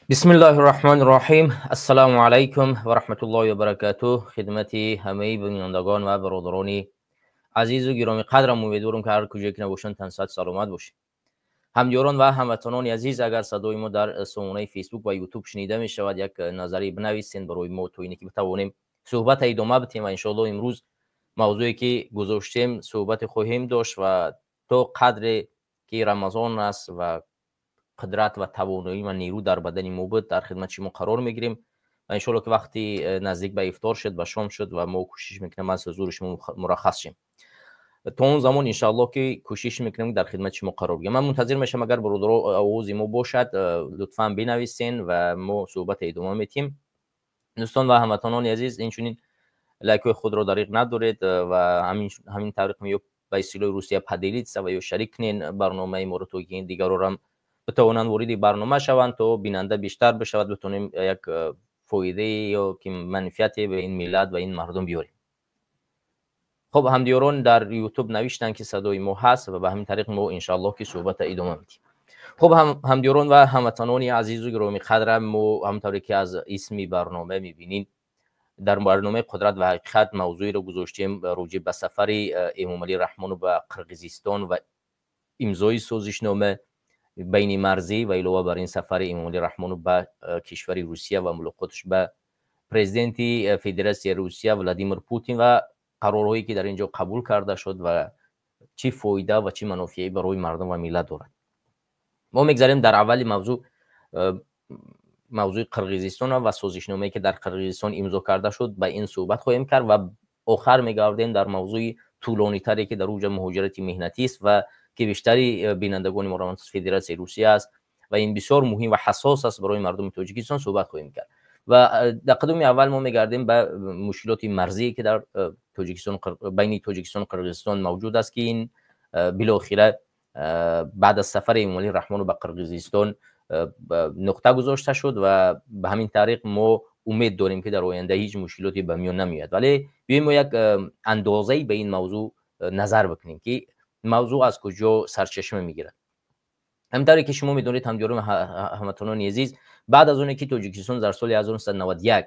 بسم الله الرحمن الرحیم. السلام علیکم و رحمت الله و برکاته. خدمت همه بینندگان و برادران عزیز و گرامی قدرم، امیدوارم که هر کجا که نباشند تن صحت سلامت باشید. همیاران و هموطنان عزیز، اگر صدای ما در سامانه فیسبوک و یوتیوب شنیده می شود، یک نظری بنویسین برای ما تا اینکه بتوانیم صحبت ادامه بدیم و ان شاء الله امروز موضوعی که گذاشتیم صحبت خواهیم داشت و تا قدر که رمضان است و قدرت و توانایی و نیرو در بدن ما بود در خدمت شما قرار میگیریم و ان شاء الله که وقتی نزدیک به افطار شد و شام شد و ما کوشش میکنیم از حضور شما مرخص شیم، تا اون زمان ان شاء الله که کوشش میکنیم در خدمت شما قرار بگیریم. من منتظر میشم اگر برادر آواز ما باشد لطفا بنویسین و ما صحبت ادامه میدیم. دوستان و هموطنان عزیز، اینچنین لایک خود را دریغ ندارید و همین طریق میو به وسیله روسیه پدیلید و یا شریک کنین برنامه ما رو تو این دیگر رو هم بتوانند وارد برنامه شوند تا بیننده بیشتر بشود، بتونیم یک فایده یا که منفعتی به این ملت و این مردم بیاریم. خب همدیاران در یوتیوب نوشتن که صدای ما هست و به همین طریق ما ان شاء الله که صحبت ادامه میدیم. خب همدیاران و هموطنان عزیز و گرامی قدرم، ما همونطوری که از اسمی برنامه میبینیم در برنامه قدرت و حقیقت موضوعی رو گذاشتیم راجع به سفر امام علی رحمان به قرقیزستان و امضای سازشنامه بین مرزی و علاوه بر این سفر امام علی رحمان به کشور روسیه و ملاقاتش به پرزیدنت فدراسیون روسیه ولادیمیر پوتین و قرارهایی که در اینجا قبول کرده شد و چی فایده و چی منافعی برای مردم و ملت دارد. ما میگذاریم در اول موضوع قرقیزستان و سازشنامه‌ای که در قرقیزستان امضا کرده شد به این صحبت خواهیم کرد و آخر میگردیم در موضوع طولانی تری که در اوج مهاجرت مهنتی است و که بیشتری بینندگان ما را فدراسیون روسیه است و این بسیار مهم و حساس است برای مردم تاجیکستان صحبت خواهیم کرد. و در قدم اول ما میگردیم به مشکلات مرزی که در تاجیکستان بین تاجیکستان و قرقیزستان موجود است که این بالاخره بعد از سفر امام علی رحمان به قرقیزستان نقطه گذاشته شد و به همین طریق ما امید داریم که در آینده هیچ مشکلاتی به میان نمیاد. ولی بیایم ما یک اندازه‌ای به این موضوع نظر بکنیم که موضوع از کجا سرچشمه میگیرد. همونطوری که شما میدونید همدیاران هموطنان عزیز، بعد از اونی که تاجیکستان در سال 1991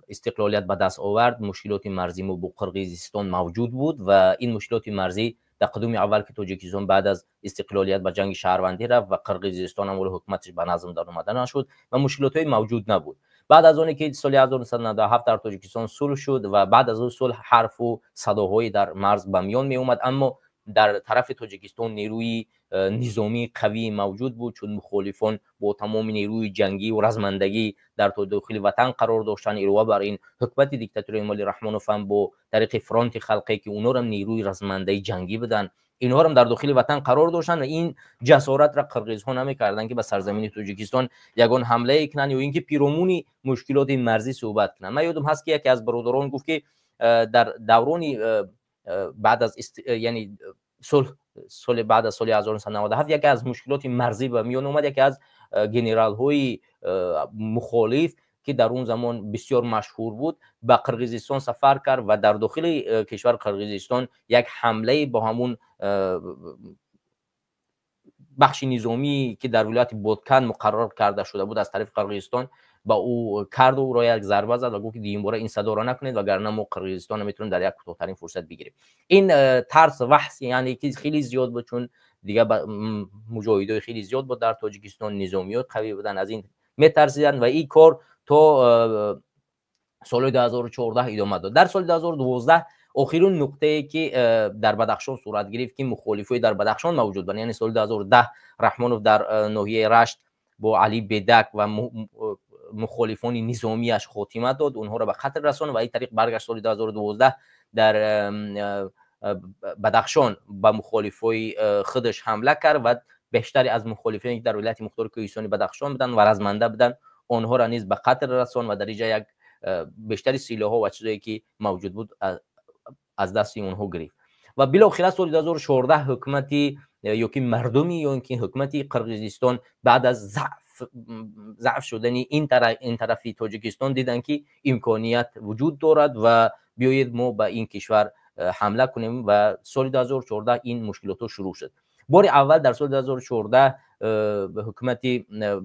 استقلالیت به دست آورد، مشکلات مرزی ما با قرقیزستان موجود بود و این مشکلات مرزی در قدم اول که تاجیکستان بعد از استقلالیت به جنگ شهروندی رفت و قرقیزستان هم حکومتش به نظم در اومده نشد و مشکلاتی موجود نبود. بعد از اون که سال 1997 در تاجیکستان صلح شد و بعد از اون صلح حرف و صداهای در مرز به میان می اومد، اما در طرف تاجیکستان نیروی نظامی قوی موجود بود، چون مخالفان با تمام نیروی جنگی و رزمندگی در داخل وطن قرار داشتن. علاوه بر این حکومت دیکتاتوری امام علی رحمان هم با طریق فرانت خلقی که اونا هم نیروی رزمنده جنگی بدن، اینها هم در داخل وطن قرار داشتن و این جسارت را قرقیزها نمی‌کردن که به سرزمین تاجیکستان یگان حمله کنن یا اینکه پیرامون مشکلات مرزی صحبت کنن. من یادم هست که یکی از برادران گفت که در دوران بعد از یعنی صلح بعد از سال 1997 یکی از مشکلات مرزی به میان اومد. یکی از گنرال های مخالف که در اون زمان بسیار مشهور بود به قرقیزستان سفر کرد و در داخل کشور قرقیزستان یک حمله با همون بخش نظامی که در ولایت بودکن مقرر کرده شده بود از طرف قرقیزستان با او کرد و را یک ضربه زد و گفت که این باره این صدا را نکنید وگرنه ما قرقیزستان میتونیم در یک کوتاه‌ترین فرصت بگیریم. این ترس وحش یعنی که خیلی زیاد بود، چون دیگه مجاهدای خیلی زیاد بود در تاجیکستان، نظامیات قوی بودن، از این میترسیدن و این کار تا سال 2014 ادامه داد. در سال 2012 آخرین نقطه‌ای که در بدخشان صورت گرفت که مخالفای در بدخشان موجود بودند، یعنی سال 2010 رحمانوف در ناحیه رشت با علی بدک و مخالفان نظامیش خاتمه داد، اونها را به خطر رساند و این طریق برگشت سال 2012 در بدخشان به مخالفای خودش حمله کرد و بیشتری از مخالفین در ولایت مختار کوهستانی بدخشان بودند و رزمنده بودند، آنها را نیز به خطر رساند و در اینجا یک بیشتری سلاح‌ها و چیزایی که موجود بود از دست اونها گرفت. و بالاخره سال 2014 حکومتی یا که مردمی یا اینکه حکومتی قرقیزستان بعد از ضعف شدن این طرفی تاجیکستان دیدن که امکانیت وجود دارد و بیایید ما به این کشور حمله کنیم و سال 2014 این مشکلات شروع شد. بار اول در سال 2014 حکومت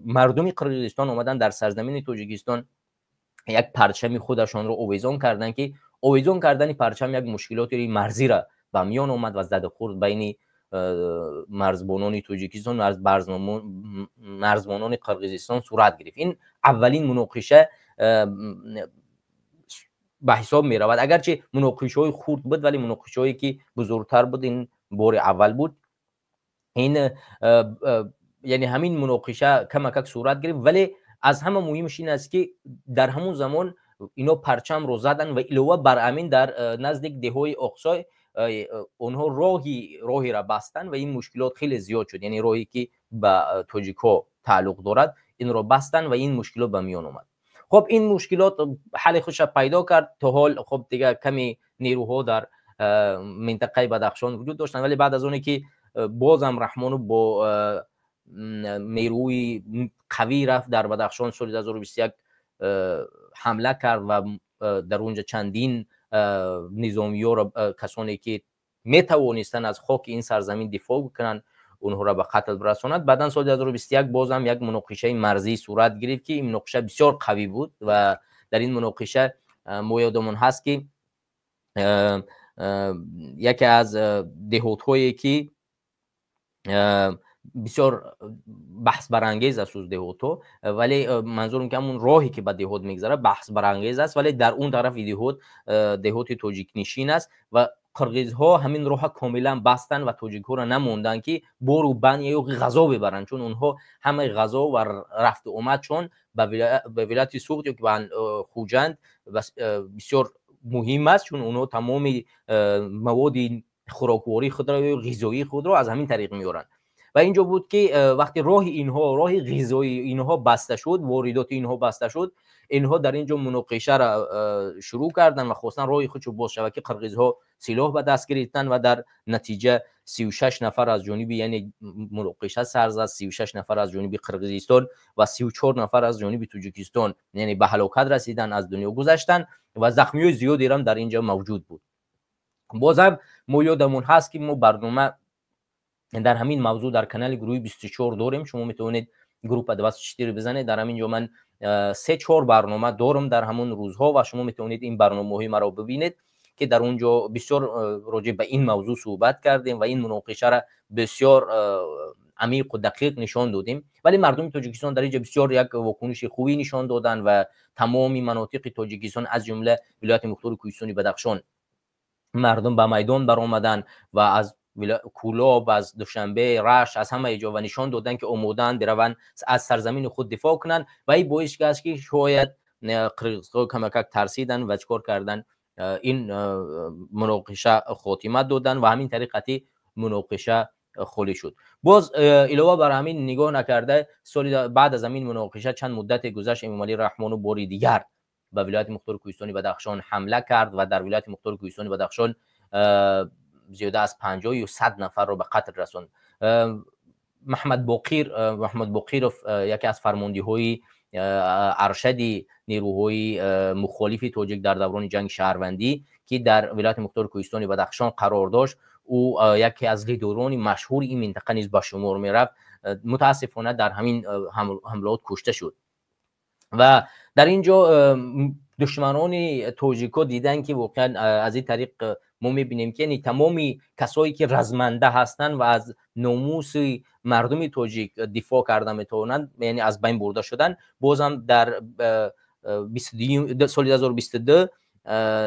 مردمی قرقیزستان اومدن در سرزمین تاجیکستان یک پرچم خودشان رو اویزان کردن که اویزان کردن پرچم یک مشکلات مرزی را به میان اومد و زد خورد بین مرزبانان تاجیکستان و مرزبانان قرقیزستان صورت گرفت. این اولین مناقشه به حساب می رود، اگرچه مناقشه های خرد بود ولی مناقشه هایی که بزرگتر بود. این بار اول بود. این یعنی همین مناقشه کمک صورت گرفت، ولی از همه مهمش این است که در همون زمان اینا پرچم رو زدن و علاوه بر همین در نزدیک دههای اقصای اونها راهی را بستن و این مشکلات خیلی زیاد شد. یعنی راهی که به تاجیک‌ها تعلق دارد این رو بستن و این مشکلات به میان اومد. خب این مشکلات حل خودش پیدا کرد. تا حال خب دیگه کمی نیروها در منطقه بدخشان وجود داشتن، ولی بعد از اونی که بازم رحمان با نیروی قوی رفت در بدخشان سال 2021 حمله کرد و در اونجا چندین نظامی‌ها را، کسانی که میتوانستن از خاک این سرزمین دفاع بکنن، اونها را به قتل برساند. بعدن سال 2021 بازم یک مناقشه مرزی صورت گرفت که این مناقشه بسیار قوی بود و در این مناقشه ما یادمون هست که یکی از دهات‌هایی که بسیار بحث برانگیز است از دهات‌ها، ولی منظورم که همون راهی که به دهات میگذره بحث برانگیز است، ولی در اون طرف دهات تاجیک نشین است و قرقیزها همین راه کاملا بستن و تاجیک‌ها را نموندن که برو بن یا غذا ببرن، چون اونها همه غذا و رفت اومد چون به ولایت سوخت یا که خوجند بسیار مهم است، چون اونها تمام مواد خوراکواری خود را و غذایی خود را از همین طریق میارن. و اینجا بود که وقتی راه غذایی اینها بسته شد، واردات اینها بسته شد، اینها در اینجا مناقشه را شروع کردن و خواستن راه خودشو باز شود که قرقیزها سلاح به دست گرفتن و در نتیجه 36 نفر از جانب، یعنی مناقشه سر زد، 36 نفر از جانب قرقیزستان و 34 نفر از جانب تاجیکستان یعنی به هلاکت رسیدن، از دنیا گذشتن و زخمی زیادی هم در اینجا موجود بود. بازم ما یادمون هست که ما برنامه در همین موضوع در کانال گروهی 24 داریم، شما میتونید گروه 264 بزنید. در همینجا من 3-4 برنامه دارم در همون روزها و شما میتونید این برنامه‌های مرا ببینید که در اونجا بسیار راجع به این موضوع صحبت کردیم و این مناقشه را بسیار عمیق و دقیق نشان دادیم. ولی مردم تاجیکستان در اینجا بسیار یک واکنش خوبی نشان دادن و تمامی مناطق تاجیکستان از جمله ولایت مختار کوهستانی بدخشان مردم به میدان برآمدن و از کولاب، از دوشنبه، رشت، از همه جا و نشان دادن که آمادن بروند از سرزمین خود دفاع کنند و این باعث است که شاید قرقیزها کمک ترسیدن و چکار کردن، این مناقشه خاتمه دادن و همین طریقتی مناقشه خالی شد. باز علاوه بر همین نگاه نکرده، سال بعد از همین مناقشه چند مدت گذشت، امام علی رحمانی باری دیگر به ولایت مختار کوهستانی بدخشان حمله کرد و در ولایت مختار کوهستانی بدخشان زیاده از 50 یا 100 نفر رو به قتل رساند. محمد باقیرов یکی از فرمانده‌های ارشد نیروهای مخالف تاجیک در دوران جنگ شهروندی که در ولایت مختار کوهستانی بدخشان قرار داشت، او یکی از لیدران مشهور این منطقه نیز به شمار می‌رفت، متاسفانه در همین حملات کشته شد. و در اینجا دشمنان تاجیک‌ها دیدن که واقعا از این طریق ما می‌بینیم که یعنی تمامی کسایی که رزمنده هستند و از ناموس مردم تاجیک دفاع کردن میتونن، یعنی از بین برده شدن. بازم در سال 2022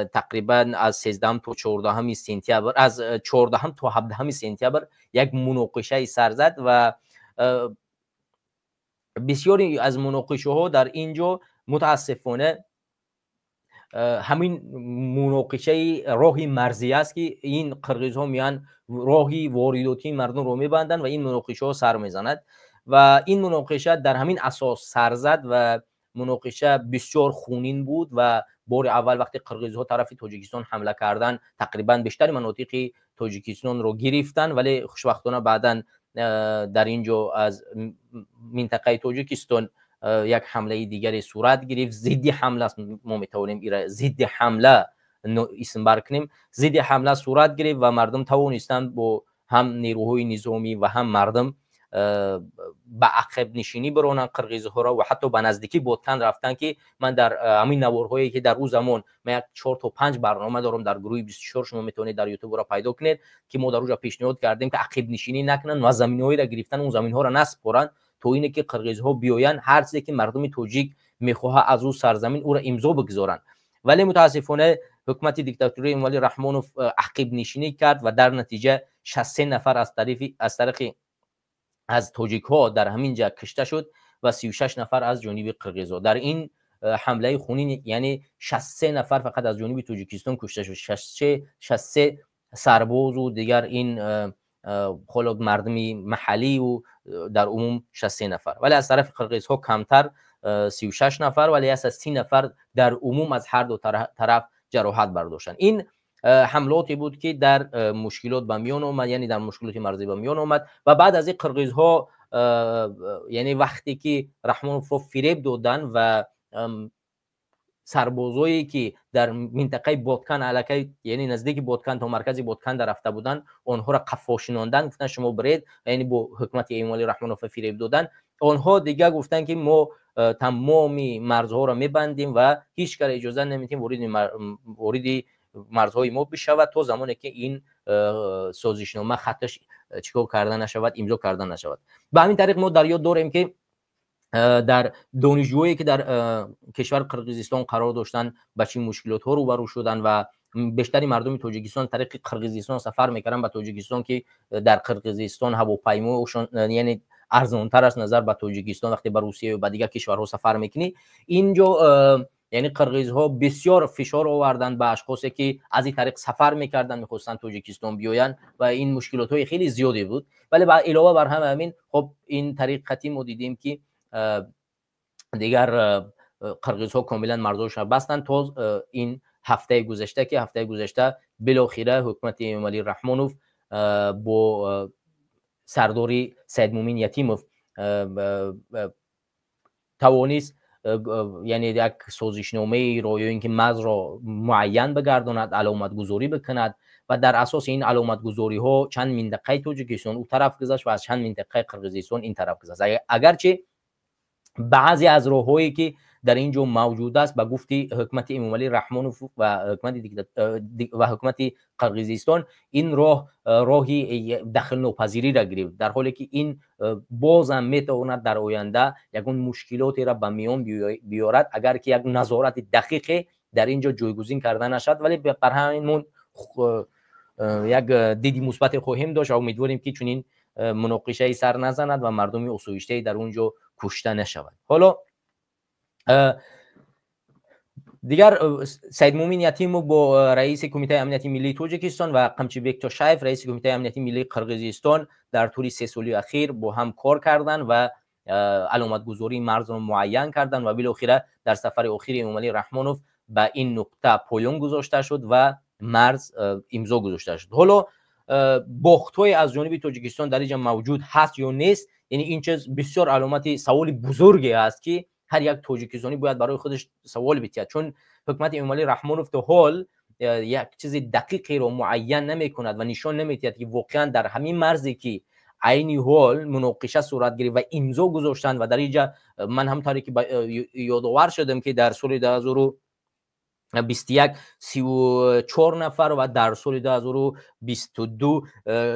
تقریبا از 13 تا 14 سپتامبر، از 14 تا 17 سپتامبر یک مناقشه سر زد و بسیاری از مناقشه ها در اینجا متاسفانه همین مناقشه راهی مرزی است که این قرقیزها میان راهی وارداتی مردم رو میبندن و این مناقشه ها سر میزند و این مناقشه در همین اساس سر زد و مناقشه بسیار خونین بود و بار اول وقتی قرقیزها طرف تاجیکستان حمله کردن تقریبا بیشتر مناطق تاجیکستان رو گرفتن، ولی خوشبختانه بعداً در اینجا از منطقه تاجیکستان یک حمله دیگری صورت گرفت. ضد حمله است، ما میتونیم ضد حمله اسم بر کنیم. ضد حمله صورت گرفت و مردم توانستند با هم نیروهای نظامی و هم مردم به عقب نشینی برونن قرقیزها را و حتی به نزدیکی بادکن رفتن که من در همین نوارهایی که در روز زمان من یک 4 تا 5 برنامه دارم در گروه 24 شما میتونید در یوتیوب را پیدا کنید که ما در اونجا پیشنهاد کردیم که عقب نشینی نکنن و زمینهایی را گرفتن اون زمینها را نسپارن تو اینه که قرقیزها بیاین هر چیزی که مردم توجیک میخواه از او سرزمین او را امضا بگذارن. ولی متاسفانه حکومت دیکتاتوری امومالی رحمانوف عقب نشینی کرد و در نتیجه 63 نفر از توجیک ها در همین جا کشته شد و 36 نفر از جانب قرقیزها. در این حمله خونین یعنی 63 نفر فقط از جانب تاجیکستان کشته شد، 63 سرباز و دیگر این خلق مردمی محلی و در عموم 63 نفر، ولی از طرف قرقیزها کمتر 36 نفر، ولی از 30 نفر در عموم از هر دو طرف جراحت برداشتن. این حملاتی بود که در مشکلات به میان اومد، یعنی در مشکلات مرزی به میان اومد و بعد از این قرقیزها یعنی وقتی که رحمانوف رو فریب دادن و سربازایی که در منطقه بادکن علاقه یعنی نزدیک بادکن تا مرکز بادکن در رفته بودن آنها را قفاشیناندن، گفتن شما برید، یعنی با حکومت امومالی رحمانوف فریب دادن. آنها دیگه گفتن که ما تمامی مرزها را میبندیم و هیچ کار اجازه نمیدیم وارد مرزهای ما بشود تا زمانی که این سازشنامه خطش چیکار کرده نشود، امضا کرده نشود. به همین طریق ما در یاد داریم که در دانشجویی که در کشور قرقیزستان قرار داشتن با چه مشکلات ها روبرو شدن و بیشتری مردم تاجیکستان طریق قرقیزستان سفر میکردن به تاجیکستان که در قرقیزستان هواپیمایشان یعنی ارزانتر از نظر به تاجیکستان وقتی به روسیه و به دیگر کشورها سفر میکنی. اینجا یعنی قرقیزها بسیار فشار آوردن به اشخاصی که از این طریق سفر میکردن میخواستن تاجیکستان بیاین و این مشکلات های خیلی زیادی بود. ولی با علاوه بر همین خب این طریقتی ما دیدیم که دیگر قرقیزها کاملا مرزهاشون بستن تا این هفته گذشته که هفته گذشته بالاخره حکومت امومالی رحمانوف با سرداری سید مومن یتیموف توانست یعنی یک سازشنامه را یا اینکه مرز را معین بگرداند، علامت گذاری بکند و در اساس این علامت گذاری ها چند منطقه تاجیکستان او طرف گذاشت و از چند منطقه قرقیزستان این طرف گذاشت. اگرچه بعضی از راههایی که در اینجا موجود است به گفته حکومت امومالی رحمانوف و حکومت قرقیزستان این راهی دخل ناپذیری را گرفت، در حالی که این باز هم میتواند در آینده یکون مشکلاتی را به میان بیارد اگر که یک نظارت دقیق در اینجا جایگزین کرده نشد. ولی بر همین یک دیدی مثبت خواهیم داشت و امیدواریم که چنین مناقشه سر نزند و مردم آسایشته در اونجا کشته نشود. حالا دیگر سید مومن یتیموف با رئیس کمیته امنیتی ملی تاجیکستان و قمچیبک تاشایف رئیس کمیته امنیتی ملی قرقیزستان در طول 3 سال اخیر با هم کار کردند و علامت گذاری مرز را معین کردند و بالاخره در سفر اخیر امومالی رحمانوف به این نقطه پایان گذاشته شد و مرز امضا گذاشته شد. حالا باخت‌های از جانب تاجیکستان در اینجا موجود هست یا نیست، یعنی این چیز بسیار علامت سوال بزرگی است که هر یک تاجیکستانی باید برای خودش سوال بتید، چون حکومت امومالی رحمانوف تا حال یک چیز دقیقی رو معین نمی کند و نشان نمیدهد که واقعا در همین مرزی که عینی حال مناقشه صورت گرفت و امضا گذاشتن و در اینجا من همونطوری که یادآور شدم که در سال 2021 34 نفر و در سال 2022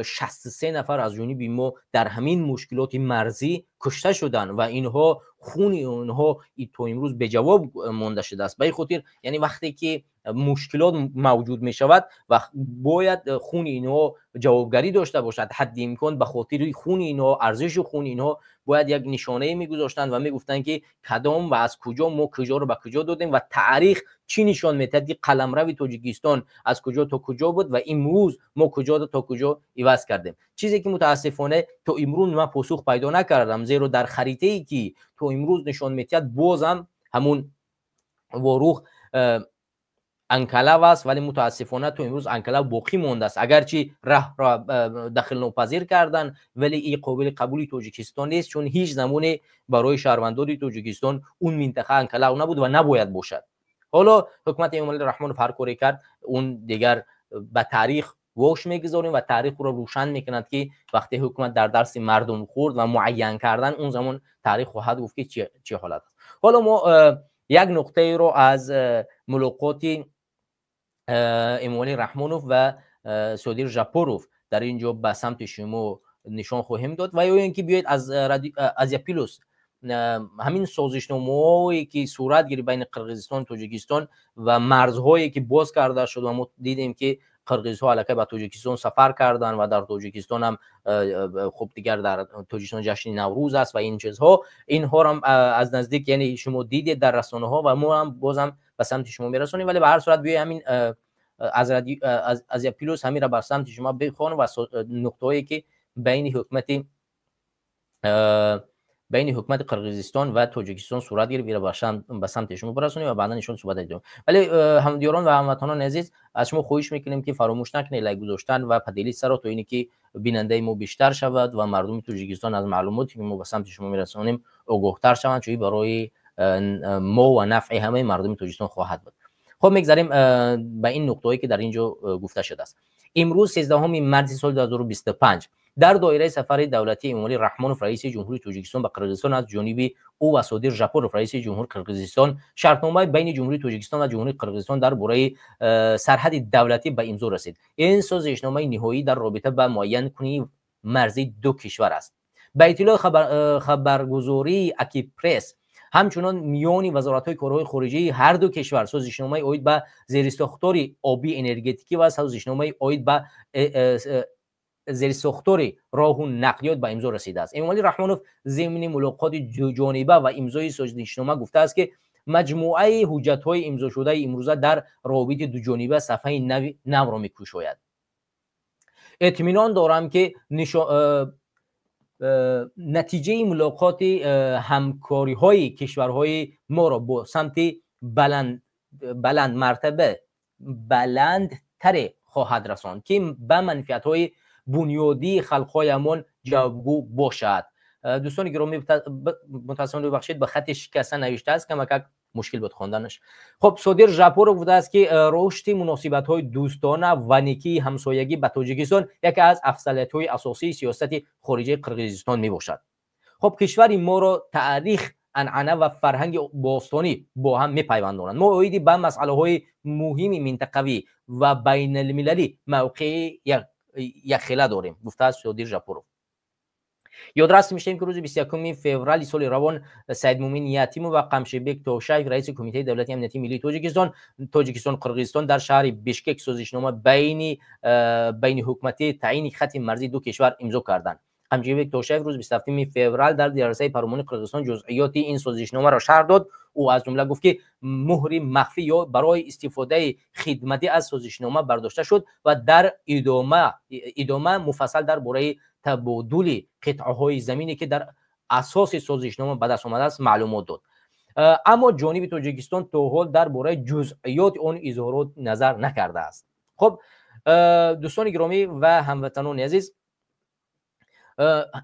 63 نفر از جانب ما در همین مشکلات مرزی کشته شدند و اینها خون اونها تا امروز به جواب مانده شده است. به این خاطر یعنی وقتی که مشکلات موجود می شود و باید خون اینها جوابگری داشته باشد، حد امکان به خاطر خون اینها، ارزش خون اینها باید یک نشانه می گذاشتن و می گفتن که کدام و از کجا ما کجا رو به کجا دادیم و تاریخ چی نشان میدهد که قلمرو تاجیکستان از کجا تا کجا بود و امروز ما کجا تا کجا عوض کردیم. چیزی که متاسفانه تا امروز من پاسخ پیدا نکردم، زیرا در خریطه ای که تا امروز نشان میدهد بازم همون واروخ انکلاو است، ولی متاسفانه تو امروز انکلاو باقی مانده است. اگرچه راه را داخل ناپذیر کردن ولی این قابل قبول تاجیکستان نیست، چون هیچ زمانی برای شهروندان تاجیکستان اون منطقه انکلاو نبود و نباید باشد. حالا حکومت امومالی رحمانوف هر کاری کرد اون دیگر به تاریخ واش میگذاریم و تاریخ رو روشن میکند که وقتی حکومت در دست مردم خورد و معین کردن، اون زمان تاریخ خواهد گفت که چه حالت است. حالا ما یک نقطه رو از ملاقات امومالی رحمانوف و سودیر ژاپوروف در اینجا به سمت شما نشان خواهیم داد و یا اینکه بیاید از آزیاپیلوس همین سازشنامه‌هایی که صورت گرفت بین قرقیزستان و تاجیکستان و مرزهایی که باز کرده شد و ما دیدیم که قرقیزها علاقه به تاجیکستان سفر کردن و در تاجیکستان هم خب دیگر در تاجیکستان جشن نوروز است و این چیزها، اینها هم از نزدیک یعنی شما دیدید در رسانه ها و ما هم بازم به سمت شما میرسونیم. ولی به هر صورت بیاید همین از آزیاپیلوس همین را به سمت شما بخوانم و نقطه‌ای که بین حکومت قرقیزستان و تاجیکستان صورت گرفت به سمت شما برسونیم و بعدا ایشون صحبت کنیم. ولی همدیاران و هموطنان عزیز، از شما خواهش میکنیم که فراموش نکنید لایک گذاشتن و پدیلی سر تا اینی که بیننده ما بیشتر شود و مردم تاجیکستان از معلوماتی که ما به سمت شما میرسونیم آگاه‌تر شوند، چون برای ما و نفع همه مردم تاجیکستان خواهد بود. خب میگذاریم به این نقطه‌ای که در اینجا گفته شده است. امروز 13 مارس سال 2025 در دایره سفر دولتی امومالی رحمانوف رئیس جمهوری تاجیکستان به قرقیزستان از جانب او و سودیر ژاپوروف رئیس جمهور قرقیزستان شرطنامه بین جمهوری تاجیکستان و جمهوری قرقیزستان درباره سرحد دولتی به امضا رسید. این سازشنامه نهایی در رابطه با معین کنی مرزی دو کشور است. به اطلاع خبرگزاری اکیپرس همچنان میان وزارت‌های کارهای خارجه هر دو کشور سازشنامه آید به زیرساختار آبی انرژتیکی و سازشنامه آید به زیرساختار راه و نقلیات به امضا رسیده است. امومالی رحمانوف ضمن ملاقات جانبه و امضای سازشنامه گفته است که مجموعه حجت‌های امضا شده امروزه در روابط دو جانبه صفحه نو را می‌گشاید. اطمینان دارم که نتیجه ملاقات همکاری‌های کشورهای ما را با سمت بلندتر خواهد رساند که به منفعت‌های بنیادی خلق‌هایمان جوابگو باشد. دوستان گرامی متاسفانه ببخشید به خط شکسته نوشته است، کمک مشکل بود خواندنش. خب سودیر ژاپوروف گفته است که رشد مناسبت‌های دوستانه و نیکی همسایگی با تاجیکستان یکی از افضلیت‌های اساسی سیاست خارجی قرقیزستان میباشد. خب کشور ما را تاریخ، عنعنه و فرهنگ باستانی با هم میپیوندانند. ما اید به مسائل مهم منطقوی و بین المللی موقع یخیله داریم، گفته است سودیر ژاپوروف. یادداشت می‌شیم که روز 21 فوریه سال روان سید مومن یتیم و قمشبک توشیف رئیس کمیته دولتی امنیتی ملی تاجیکستان قرقیزستان در شهر بیشکک سازشنامه بین حکومتی تعیین خط مرزی دو کشور امضا کردند. قمشبک توشیف روز 27 فوریه در دیارسای پارلمان قرقیزستان جزئیات این سازشنامه را شرح داد. او از جمله گفت که مهر مخفی یا برای استفاده خدمتی از سازشنامه برداشته شد و در ادامه مفصل درباره تبادل قطعه‌های زمینی که در اساس سازشنامه به دست آمده است معلومات داد. اما جانب تاجیکستان تا حال درباره جزئیات آن اظهارات نظر نکرده است. خب دوستان گرامی و هموطنان عزیز،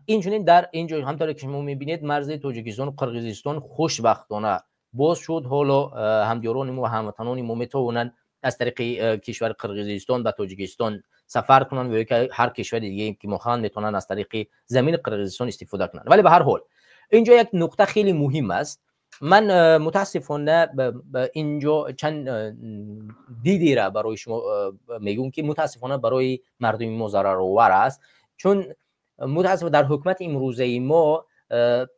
اینچنین در اینجا همونطور که شما می‌بینید مرز تاجیکستان و قرقیزستان خوشبختانه باز شد. حالا همدیاران ما و هموطنان ما میتوانند از طریق کشور قرقیزستان به تاجیکستان سفر کنند و که هر کشور دیگه که مخوان میتونن از طریق زمین قرقیزستان استفاده کنند. ولی به هر حال اینجا یک نکته خیلی مهم است. من متاسفانه اینجا چند دیدی را برای شما میگم که متاسفانه برای مردم ما ضررآور است، چون متاسفانه در حکومت امروزه ما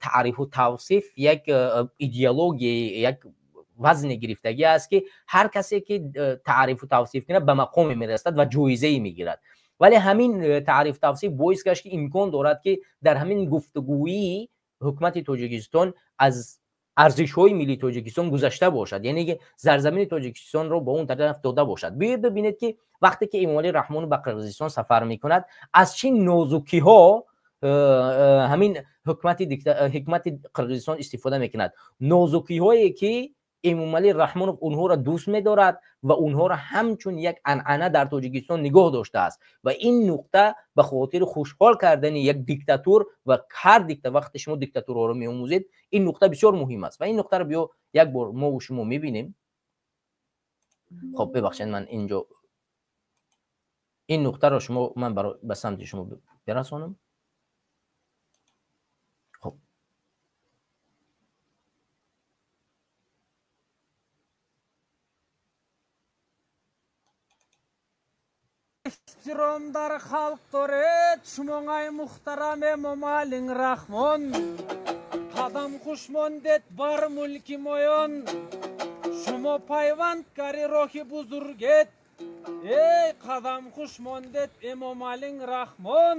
تعریف و توصیف یک ایدئولوژی، یک وزن گرفتگی است که هر کسی که تعریف و توصیف کنه به مقام میرسد و جایزه میگیرد. ولی همین تعریف توصیف باعث گشت که امکان دارد که در همین گفتگویی حکومت تاجیکستان از ارزش‌های ملی تاجیکستان گذشته باشد، یعنی که زرزمین تاجیکستان رو به اون طرف داده باشد. بیاید ببینید که وقتی که امومالی رحمانوف به قرقیزستان سفر میکند از چه نازکی‌ها همین حکومت قرقیزستان استفاده میکند، نازکی‌هایی که امومالی رحمانوف اونها را دوست می‌دارد و اونها را همچون یک عنعنه در تاجیکستان نگاه داشته است و این نقطه به خاطر خوشحال کردن یک دیکتاتور و هر دیکتاتور، وقتی شما دیکتاتورها رو می‌آموزید این نقطه بسیار مهم است و این نقطه رو بیا یک بار ما و شما می‌بینیم. خب ببخشید من اینجا این نقطه رو شما من به سمت شما برسانم. خب احترام در خلق دارد شماهای محترم ممالین رحمان قدم خوش ماندید بر ملک مایان شما پیوند کاری راه بزرگید ای قدم خوش ماندید ممالین رحمان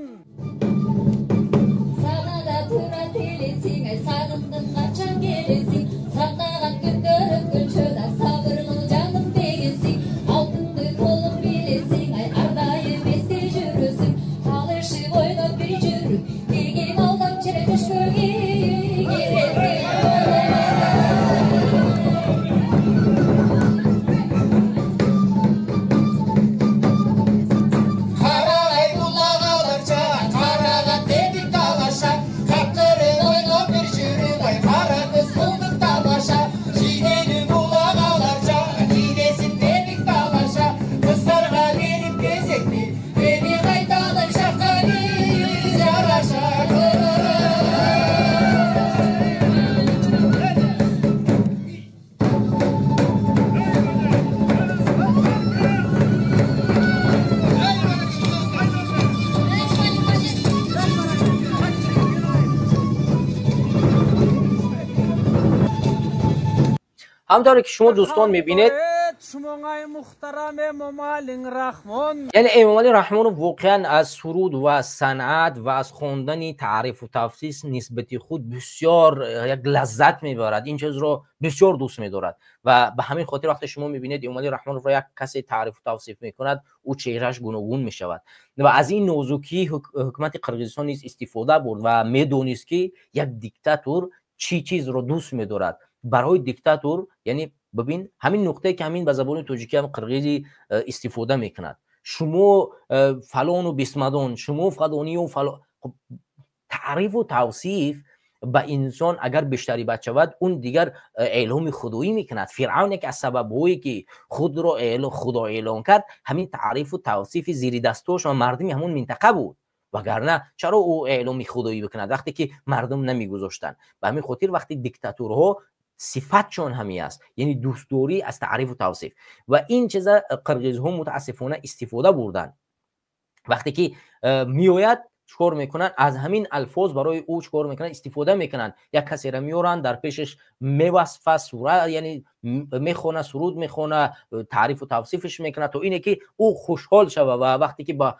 Sana da tura dilesin, sarıldım kaçan gelesin. Saklanan günlerim göçöde sabırlı canım değilsin. Altınlı kolum bilesin, ay ardayı beste jürüsün. Kalışıp oynap bir jürü, bilgim aldan çile düşmöge giresin. همونطوری که شما دوستان میبینید شماهای محترم ممالین رحمان، یعنی ممالین رحمان واقعا از سرود و صنعت و از خواندن تعریف و تفسیر نسبتی خود بسیار یک لذت میبرد. این چیز رو بسیار دوست میدارد و به همین خاطر وقتی شما میبینید ممالین رحمان رو یک کسی تعریف و توصیف میکند او چهرهش گوناگون میشود و از این نازکی حکومت قرقیزستان نیز استفاده برد و میدونست که یک دیکتاتور چی چیز رو دوست میدارد. برای دیکتاتور یعنی ببین همین نقطه که همین به زبان تاجیکی هم قرقیزی استفاده میکند، شما فلان و بسمدان، شما فلانی و فلان. خب تعریف و توصیف به انسان اگر بیشتری بچود اون دیگر اعلام خدایی میکند. فرعون که از سببهایی که خود را خدا اعلان کرد همین تعریف و توصیف زیر دستاش و مردمی همون منطقه بود، وگرنه چرا او اعلام خدایی بکند وقتی که مردم نمیگذاشتن؟ به همین خاطر وقتی دیکتاتورها صفتشون همی است، یعنی دوستداری از تعریف و توصیف و این چیزا قرقیزها متاسفانه استفاده بردن. وقتی که میآید چکار میکنن؟ از همین الفاظ برای او چکار میکنن؟ استفاده میکنن. یک کسی را میارن در پیشش میوصفه سوره، یعنی میخونه، سرود میخونه، تعریف و توصیفش میکنه تا اینه که او خوشحال شوه و وقتی که با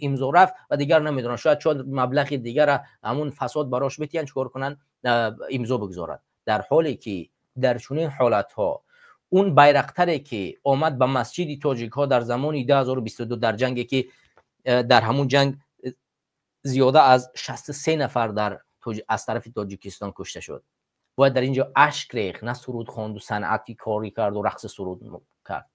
امضا رفت و دیگر نمیدونن شاید مبلغ دیگر همون فساد براش بتین چکار کنن؟ امضا بگذارد. در حالی که در چنین حالت ها اون بیرقتری که آمد به مسجد تاجیک ها در زمان 2022 در جنگی که در همون جنگ زیاده از 63 نفر از طرف تاجیکستان کشته شد و در اینجا اشک ریخت، نه سرود خواند و صنعتی کاری کرد و رقص سرود کرد.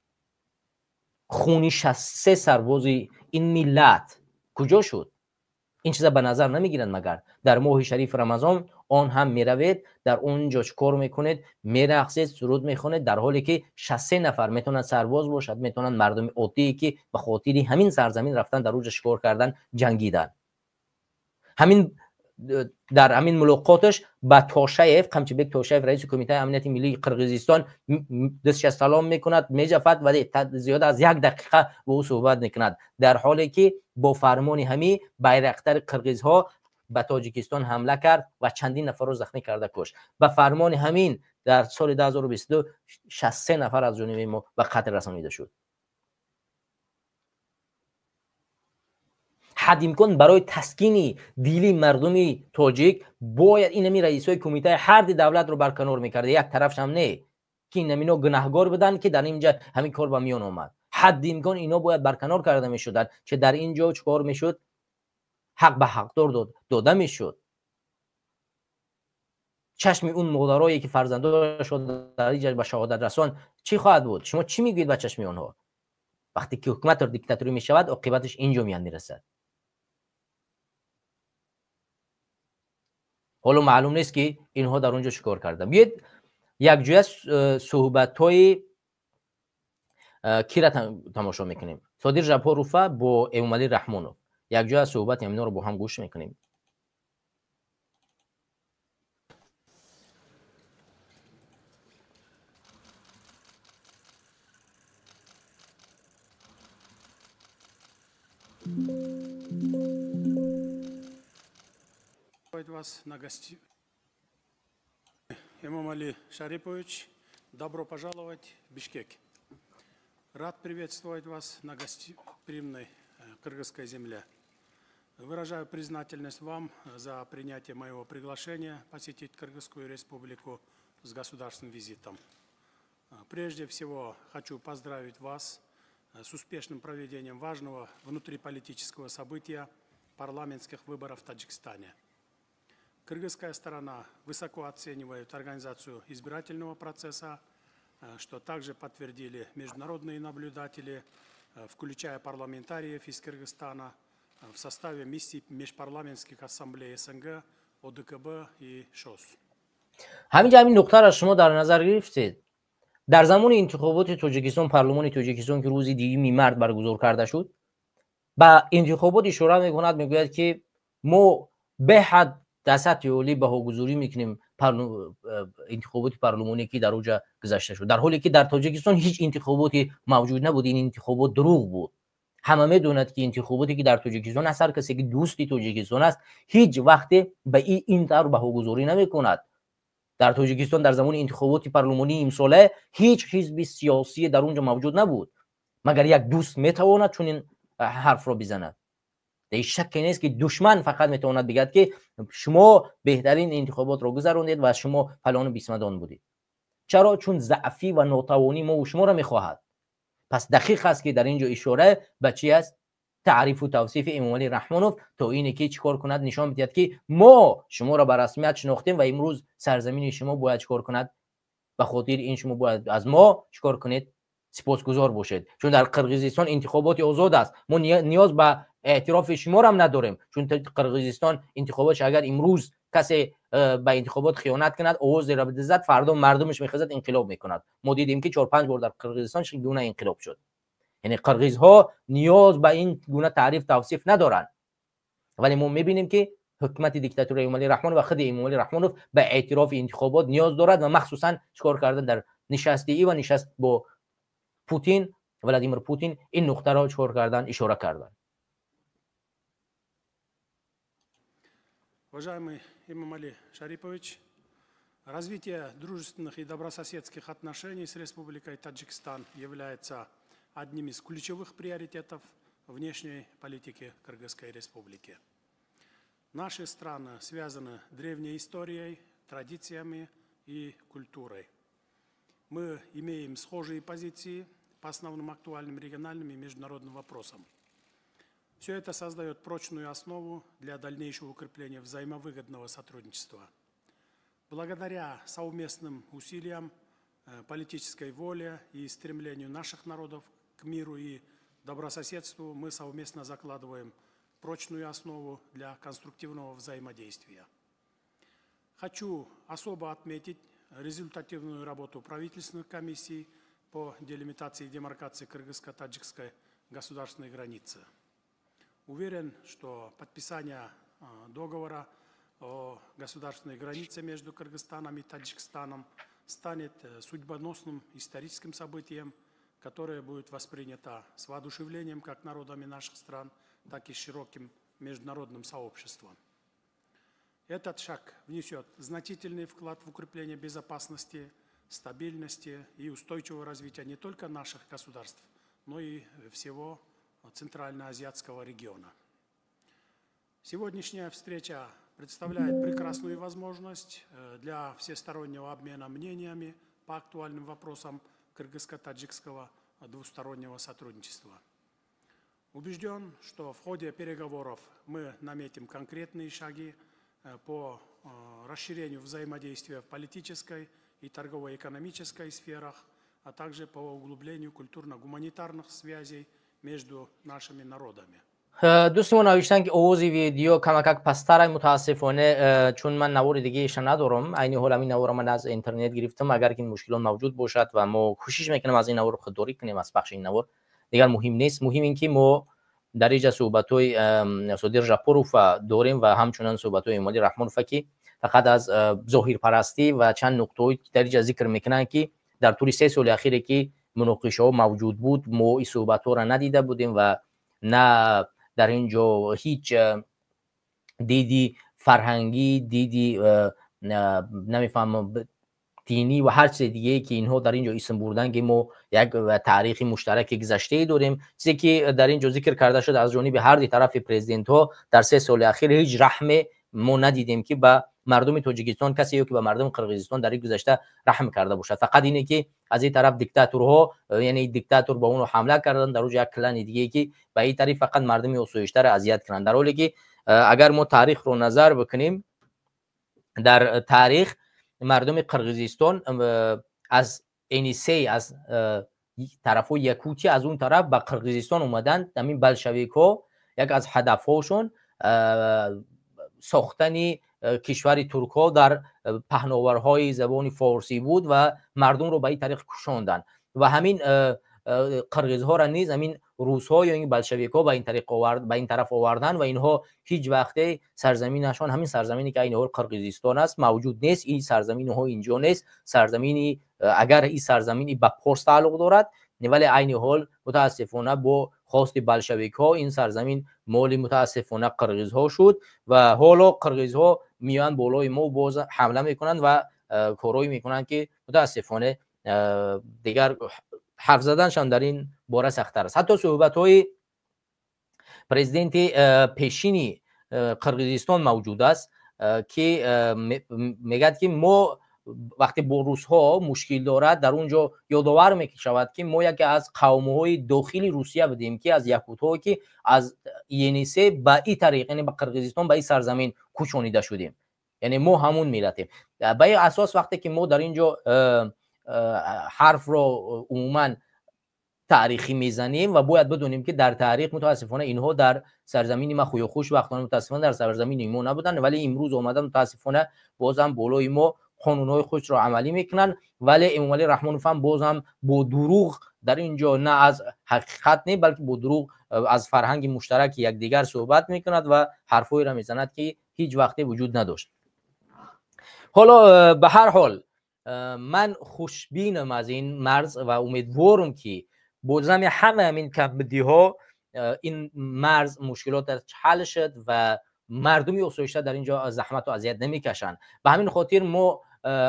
خونی 63 سرباز این ملت کجا شد؟ این چیزا به نظر نمیگیرند مگر در ماه شریف رمضان آن هم میروید در اونجا کار میکنید، میرقصید، سرود میخونید، در حالی که 63 نفر میتونن سرباز باشد، میتونن مردم عادی که به خاطر همین سرزمین رفتن در اونجا کار کردن جنگیدن. همین در همین ملاقاتش با توشایف، قمچبک توشایف رئیس کمیته امنیت ملی قرقیزستان دستش سلام میکند، میجفد و زیاد از 1 دقیقه با او صحبت میکند، در حالی که با فرمان همین بیرقتر قرقیزها به تاجیکستان حمله کرد و چندین نفر رو زخمی کرده کشت. به فرمان همین در سال 2022 63 نفر از جانب ما به قتل رسانیده شد. حد امکان برای تسکین دیلی مردم تاجیک باید این نمی رئیسای کمیته هر دولت رو برکنار میکرده، یک طرفش هم نه که این نمینا گناهگار بدن که در اینجا همین کار به میان آمد. حد امکان اینا باید برکنار کرده میشدن که در اینجا چیکار میشد؟ حق به حقدار داده میشد. چشم اون مادرایی که فرزندانش در اینجا به شهادت رسان چی خواهد بود؟ شما چی میگوید به چشم اونها؟ وقتی که حکومت دیکتاتوری میشود عاقبتش اینجا میان میرسد. حالا معلوم نیست که اینها در اونجا چیکار کردن. بیاید یک جای صحبت های کی را تماشا میکنیم. صادر ژاپوروفا با امامعلی رحمانوف یک جا از صحبت اینا رو با هم گوش میکنیم. Вас на гости. Эмомали Шарипович, добро пожаловать в Бишкек. Рад приветствовать вас на гостеприимной кыргызской земле. Выражаю признательность вам за принятие моего приглашения посетить Кыргызскую республику с государственным визитом. Прежде всего хочу поздравить вас с успешным проведением важного внутриполитического события парламентских выборов в Таджикистане. Кыргызская сторона высоко оценивает организацию избирательного процесса, что также подтвердили международные наблюдатели, включая парламентариев из Кыргызстана в составе миссий межпарламентских ассамблей СНГ, ОДКБ и ШОС. همینجا همین نکته را شما در نظر گرفتید. در زمان انتخابات تاجیکستان، پارلمان تاجیکستان که روز 2 مارس برگزار کرده شد، با انتخابات اشاره میکند، میگوید که ما به حد در سطح عالی بهاگذاری میکنیم انتخابات پارلمانی که در اوجا گذشته شد، در حالی که در تاجیکستان هیچ انتخاباتی موجود نبود. این انتخابات دروغ بود. همه میدونند که انتخاباتی که در تاجیکستان است، هر کسی که دوستی تاجیکستان است هیچ وقت به این طور بهاگذاری نمیکند. در تاجیکستان در زمان انتخابات پارلمانی امساله هیچ حزب سیاسی در اونجا موجود نبود، مگر یک دوست میتواند چنین حرف را بزند. در شک نیست که دشمن فقط میتواند بگد که شما بهترین انتخابات را گذراندید و شما فلان و بیسمدان بودید. چرا؟ چون ضعفی و ناتوانی ما و شما را میخواهد. پس دقیق است که در اینجا اشاره به چی است؟ تعریف و توصیف امامعلی رحمانوف تا اینه که چیکار کند، نشان بدهد که ما شما را به رسمیت شناختیم و امروز سرزمین شما باید چیکار کند. به خاطر این شما باید از ما چیکار کنید؟ سپاسگزار باشید. چون در قرقیزستان انتخابات آزاد است. ما نیاز به اعتراف شما هم نداریم، چون قرقیزستان انتخاباتش اگر امروز کسی به انتخابات خیانت کند، آواز را بده زد، فردا مردمش میخواد انقلاب میکند. ما دیدیم که 4-5 بار در قرقیزستان چه گونه انقلاب شد. یعنی قرقیزها نیاز به این گونه تعریف توصیف ندارند، ولی ما میبینیم که حکومت دیکتاتوری امامعلی رحمانوف و خود امامعلی رحمانوف به اعتراف انتخابات نیاز دارد و مخصوصا چیکار کردن در نشستی و نشست با پوتین، ولادیمیر پوتین، این نقطه را چیکار کردن؟ اشاره کردن. Уважаемый Эмомали Шарипович, развитие дружественных и добрососедских отношений с Республикой Таджикистан является одним из ключевых приоритетов внешней политики Кыргызской Республики. Наши страны связаны древней историей, традициями и культурой. Мы имеем схожие позиции по основным актуальным региональным и международным вопросам. Все это создает прочную основу для дальнейшего укрепления взаимовыгодного сотрудничества. Благодаря совместным усилиям, политической воле и стремлению наших народов к миру и добрососедству мы совместно закладываем прочную основу для конструктивного взаимодействия. Хочу особо отметить результативную работу правительственных комиссий по делимитации и демаркации кыргызско-таджикской государственной границы. Уверен, что подписание договора о государственной границе между Кыргызстаном и Таджикистаном станет судьбоносным историческим событием, которое будет воспринято с воодушевлением как народами наших стран, так и широким международным сообществом. Этот шаг внесет значительный вклад в укрепление безопасности, стабильности и устойчивого развития не только наших государств, но и всего Центральноазиатского региона. Сегодняшняя встреча представляет прекрасную возможность для всестороннего обмена мнениями по актуальным вопросам кыргызско-таджикского двустороннего сотрудничества. Убежден, что в ходе переговоров мы наметим конкретные шаги по расширению взаимодействия в политической и торгово-экономической сферах, а также по углублению культурно-гуманитарных связей между нашими народами. دوستمون نوشتن که آواز ویدیو کمک پستر متاسفانه چون من نوار دیگه ایش ندارم. عین حال همین نوار من از اینترنت گرفتم. اگر که این مشکلات موجود باشد و ما کوشش میکنیم از این نوار خودداری کنیم از پخش این نوار، دیگر مهم نیست. مهم این که ما در اینجا صحبت‌های صدر ژاپوروف داریم و همچنان صحبت‌های امالی رحمانوف که فقط از ظاهر پرستی و چند نکته‌ای در اینجا ذکر میکنن که در طول 3 سال اخیر که مناقشه ها موجود بود ما این صحبت‌ها را ندیده بودیم و نه در اینجا هیچ دیدی فرهنگی، دیدی نمیفهمم دینی و هر چیز دیگه که اینها در اینجا اسم بردن که ما یک تاریخ مشترک گذشته داریم. چیزی که در اینجا ذکر کرده شد از جانب هر دو طرف پرزیدنت ها در 3 سال اخیر هیچ رحم ما ندیدیم که به مردم تاجیکستان کسی که به مردم قرقیزستان در این گذشته رحم کرده باشد. فقط اینه که از این طرف دیکتاتورها یعنی دیکتاتور با اون حمله کردن، در اونجا یک کلان دیگه که به این طرف فقط مردم آسایش‌تر اذیت کردن. در حالی که اگر ما تاریخ رو نظر بکنیم در تاریخ مردم قرقیزستان از انیسی از طرف یکوتی از اون طرف به قرقیزستان اومدن. همین بلشویک‌ها یک از هدف‌هاشون ساختن کشور ترک‌ها در پهناورهای زبان فارسی بود و مردم رو به این طریق کشاندن و همین قرقیزها را نیز همین روس‌ها یا این بلشویک‌ها به این طریق به این طرف آوردن و اینها هیچ وقته سرزمینشان همین سرزمینی که این حال قرقیزستان است موجود نیست. این سرزمین ها اینجا نیست. سرزمینی اگر این سرزمینی به پارس تعلق دارد ولی عین حال متاسفانه با خواست بلشویک‌ها این سرزمین مال متاسفانه قرقیزها شد و حالا قرقیزها میان بالای ما باز حمله میکنند و کارایی میکنند که متاسفانه دیگر حرف زدنشان در این باره سخت‌تر است. حتی صحبت‌های پرزیدنت پیشینی قرقیزستان موجود است که میگه که ما وقتی با روس‌ها مشکل دارد در اونجا یادآور میشود که ما یکی از قوم‌های داخلی روسیه بودیم که از یکوت‌ها که از ینیسه به این طریق یعنی به قرقیزستان به این سرزمین کوچانیده شدیم، یعنی ما همون ملتیم. به این اساس وقتی که ما در اینجا حرف رو عموما تاریخی میزنیم و باید بدونیم که در تاریخ متاسفانه اینها در سرزمین ما خوی و خوش وقتانه متاسفانه در سرزمین ما نبودن ولی امروز اومدن متاسفانه بازم بالای ما قانونهای خود را عملی میکنن ولی امام علی رحمانوف هم بازم با دروغ در اینجا نه از حقیقت نه بلکه با دروغ از فرهنگ مشترک یکدیگر صحبت میکند و حرفایی را میزند که هیچ وقتی وجود نداشت. حالا به هر حال من خوشبینم از این مرز و امیدوارم که بازم همه همین کمبدی ها این مرز مشکلات حل شد و مردمی آسایش‌تر در اینجا زحمت و اذیت نمیکشن. به همین خاطر ما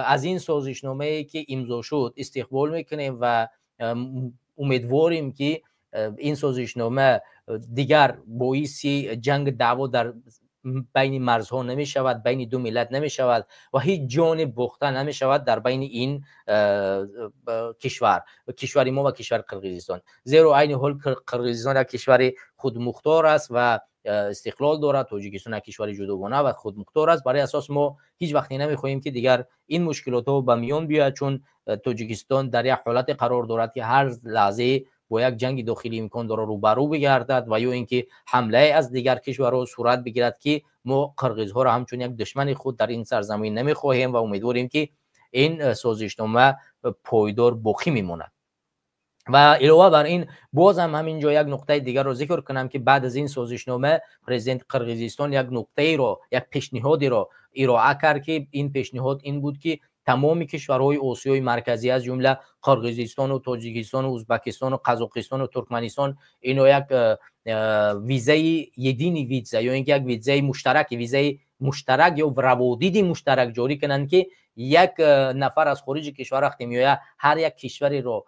از این سازشنامه‌ای که امضا شد استقبال میکنیم و امیدواریم که این سازشنامه دیگر باعث جنگ دعوا در بین مرزها نمی شود، بین دو ملت نمی شود و هیچ جان باخته نمی شود در بین این کشور ما و کشور قرقیزستان. زیرا عین حال قرقیزستان یک کشور خودمختار است و استقلال دارد، تاجیکستان یک کشور جداگانه و خودمختار است. برای اساس ما هیچ وقتی نمیخواهیم که دیگر این مشکلات ها به میان بیاد، چون تاجیکستان در یک حالت قرار دارد که هر لحظه با یک جنگ داخلی امکان داره روبرو بگردد و یا اینکه حمله از دیگر کشورها صورت بگیرد که ما قرقیزها را همچون یک دشمن خود در این سرزمین نمیخواهیم و امیدواریم که این سازشنامه پایدار باقی میماند. و علاوه بر این باز هم همینجا یک نکته دیگر رو ذکر کنم که بعد از این سازشنامه پرزیدنت قرقیزستان یک نکته رو یک پیشنهادی رو ارائه کرد که این پیشنهاد این بود که تمام کشورهای آسیای مرکزی از جمله قرقیزستان و تاجیکستان و ازبکستان و قزاقستان و ترکمنستان اینو یک ویزای یدینی ویزا یا اینکه یک ویزای مشترک یا روادید مشترک جاری کنند که یک نفر از خارج کشور وقتی میآید هر یک کشوری رو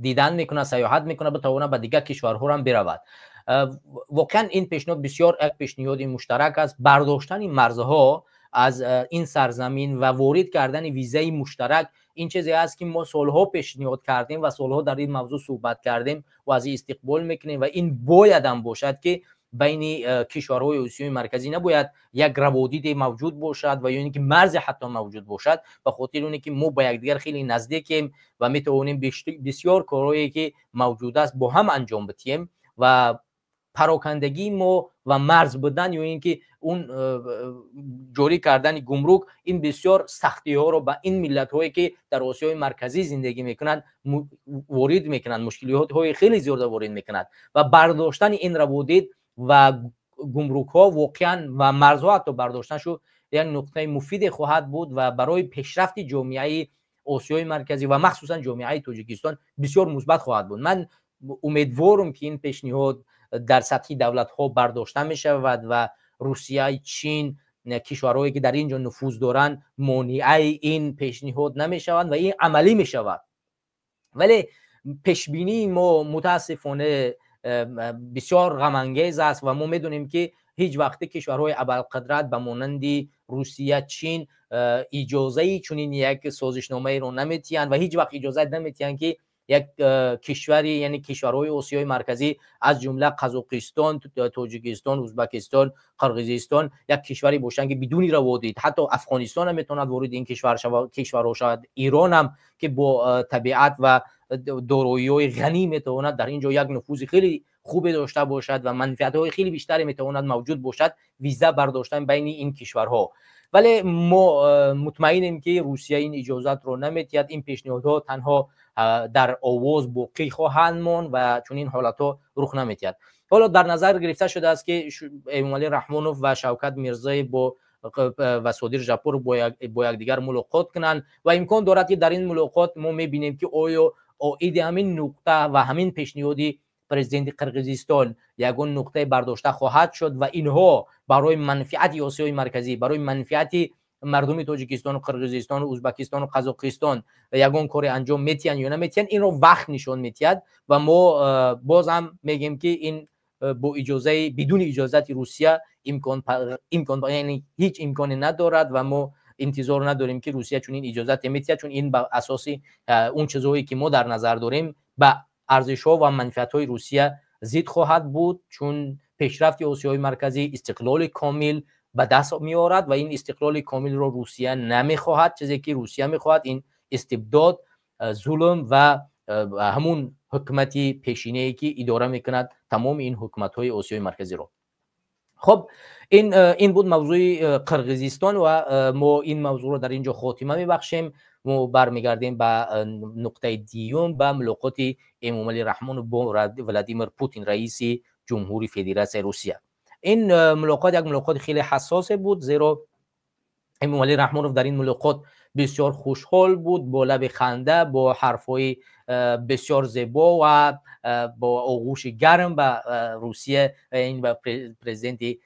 دیدن میکنه، سیاحت میکنه، بتونه به دیگر کشورها هم برود. واقعا این پیشنهاد بسیار یک پیشنهاد مشترک است. برداشتن مرزها از این سرزمین و وارد کردن ویزای مشترک این چیزی است که ما سالها پیشنهاد کردیم و سالها در این موضوع صحبت کردیم و از استقبال میکنیم و این باید هم باشد که بین کشورهای آسیای مرکزی نباید یک روادید موجود باشد و یا اینکه مرز حتی موجود باشد، به خاطر اونه که ما با یکدیگر خیلی نزدیکیم و میتونیم بسیار کارهایی که موجود است با هم انجام بدیم و پراکندگی ما و مرز بودن یا اینکه اون جاری کردن گمرک این بسیار سختی ها رو به این ملت هایی که در آسیای مرکزی زندگی میکنند وارد میکنند، مشکلات های خیلی زیاد وارد میکنند و برداشتن این روابط و گمرک ها واقعا و مرزها حتی برداشتنشو یک نقطه مفید خواهد بود و برای پیشرفت جامعه آسیای مرکزی و مخصوصا جامعه تاجیکستان بسیار مثبت خواهد بود. من امیدوارم که این پیشنهاد در سطح دولت ها برداشته می شود و روسیه، چین، کشورهایی که در اینجا نفوذ دارند مانع این پیشنهاد نمی شوند و این عملی می شود. ولی پیشبینی ما متاسفانه بسیار غم انگیز است و ما میدونیم که هیچ وقت کشورهای ابرقدرت به مانند روسیه، چین اجازه چنین یک سازشنامه رو نمیتیند و هیچ وقت اجازه نمیتیند که یک کشوری یعنی کشورهای آسیای مرکزی از جمله قزاقستان، تاجیکستان، ازبکستان، قرقیزستان یک کشوری باشند که بدون روابط، حتی افغانستان هم میتواند وارد این کشورها شود، ایران هم که با طبیعت و دارایی‌های غنی میتواند در اینجا یک نفوذ خیلی خوب داشته باشد و منفعت‌های خیلی بیشتری میتواند موجود باشد ویزا برداشتن بین این کشورها. ولی ما مطمئنیم که روسیه این اجازت رو نمیتید. این پیشنهادها تنها در آواز باقی خواهند ماند و چون این حالتها رخ نمیتید. حالا در نظر گرفته شده است که امامعلی رحمانوف و شوکت میرزایی و صادر ژاپور با یکدیگر ملاقات کنند و امکان دارد که در این ملاقات ما میبینیم که آیا عاید همین نقطه و همین پیشنهادی پرزیدنت قرقیزستان یگان نقطه برداشته خواهد شد و اینها برای منفعت آسیای مرکزی، برای منفعت مردم تاجیکستان و قرقیزستان و ازبکستان و قزاقستان یگان کار انجام میتین یا نمیتین، این رو وقت نشون میتید و ما باز هم میگیم که این با اجازه بدون اجازت روسیه امکان یعنی هیچ امکانی ندارد و ما انتظار نداریم که روسیه چون این اجازت میتید، چون این بر اساس اون چیزایی که ما در نظر داریم با ارزش‌ها و منفعت‌های روسیه ضد خواهد بود، چون پیشرفت آسیای مرکزی استقلال کامل به دست می‌آورد و این استقلال کامل رو روسیه نمی‌خواهد. چیزی که روسیه می‌خواهد این استبداد، ظلم و همون حکومتی پیشینه‌ای که اداره می‌کند تمام این حکومت‌های آسیای مرکزی رو. خب این بود موضوع قرقیزستان و ما این موضوع رو در اینجا خاتمه می‌بخشیم. ما برمیگردیم به نقطه دیوم به ملاقات امامعلی رحمانوف با ولادیمیر پوتین رئیس جمهوری فدراسیون روسیه. این ملاقات یک ملاقات خیلی حساس بود، زیرا امامعلی رحمانوف در این ملاقات بسیار خوشحال بود، با لب خنده، با حرفای بسیار زیبا و با آغوش گرم به روسیه این و پرزیدنت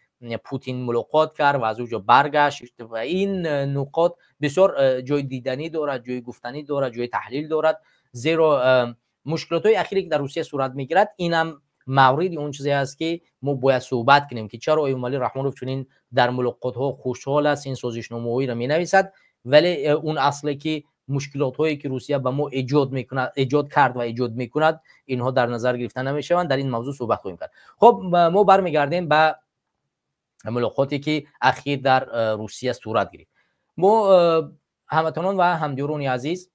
پوتین ملاقات کرد و از اونجا برگشت و این نقاط بسیار جای دیدنی دارد، جای گفتنی دارد، جای تحلیل دارد، زیرا مشکلات های اخیری که در روسیه صورت میگیرد اینم مورد اون چیزی است که ما باید صحبت کنیم که چرا امامعلی رحمانوف چنین در ملاقات ها خوشحال است، این سازشنامه هایی را می نویسد، ولی اون اصلی که مشکلات هایی که روسیه به ما ایجاد کرد و ایجاد میکند اینها در نظر گرفته نمیشوند. در این موضوع صحبت خواهیم کرد. خب ما برمیگردیم به ملاقاتی که اخیر در روسیه صورت گرفت. ما هموطنان و همدیران عزیز،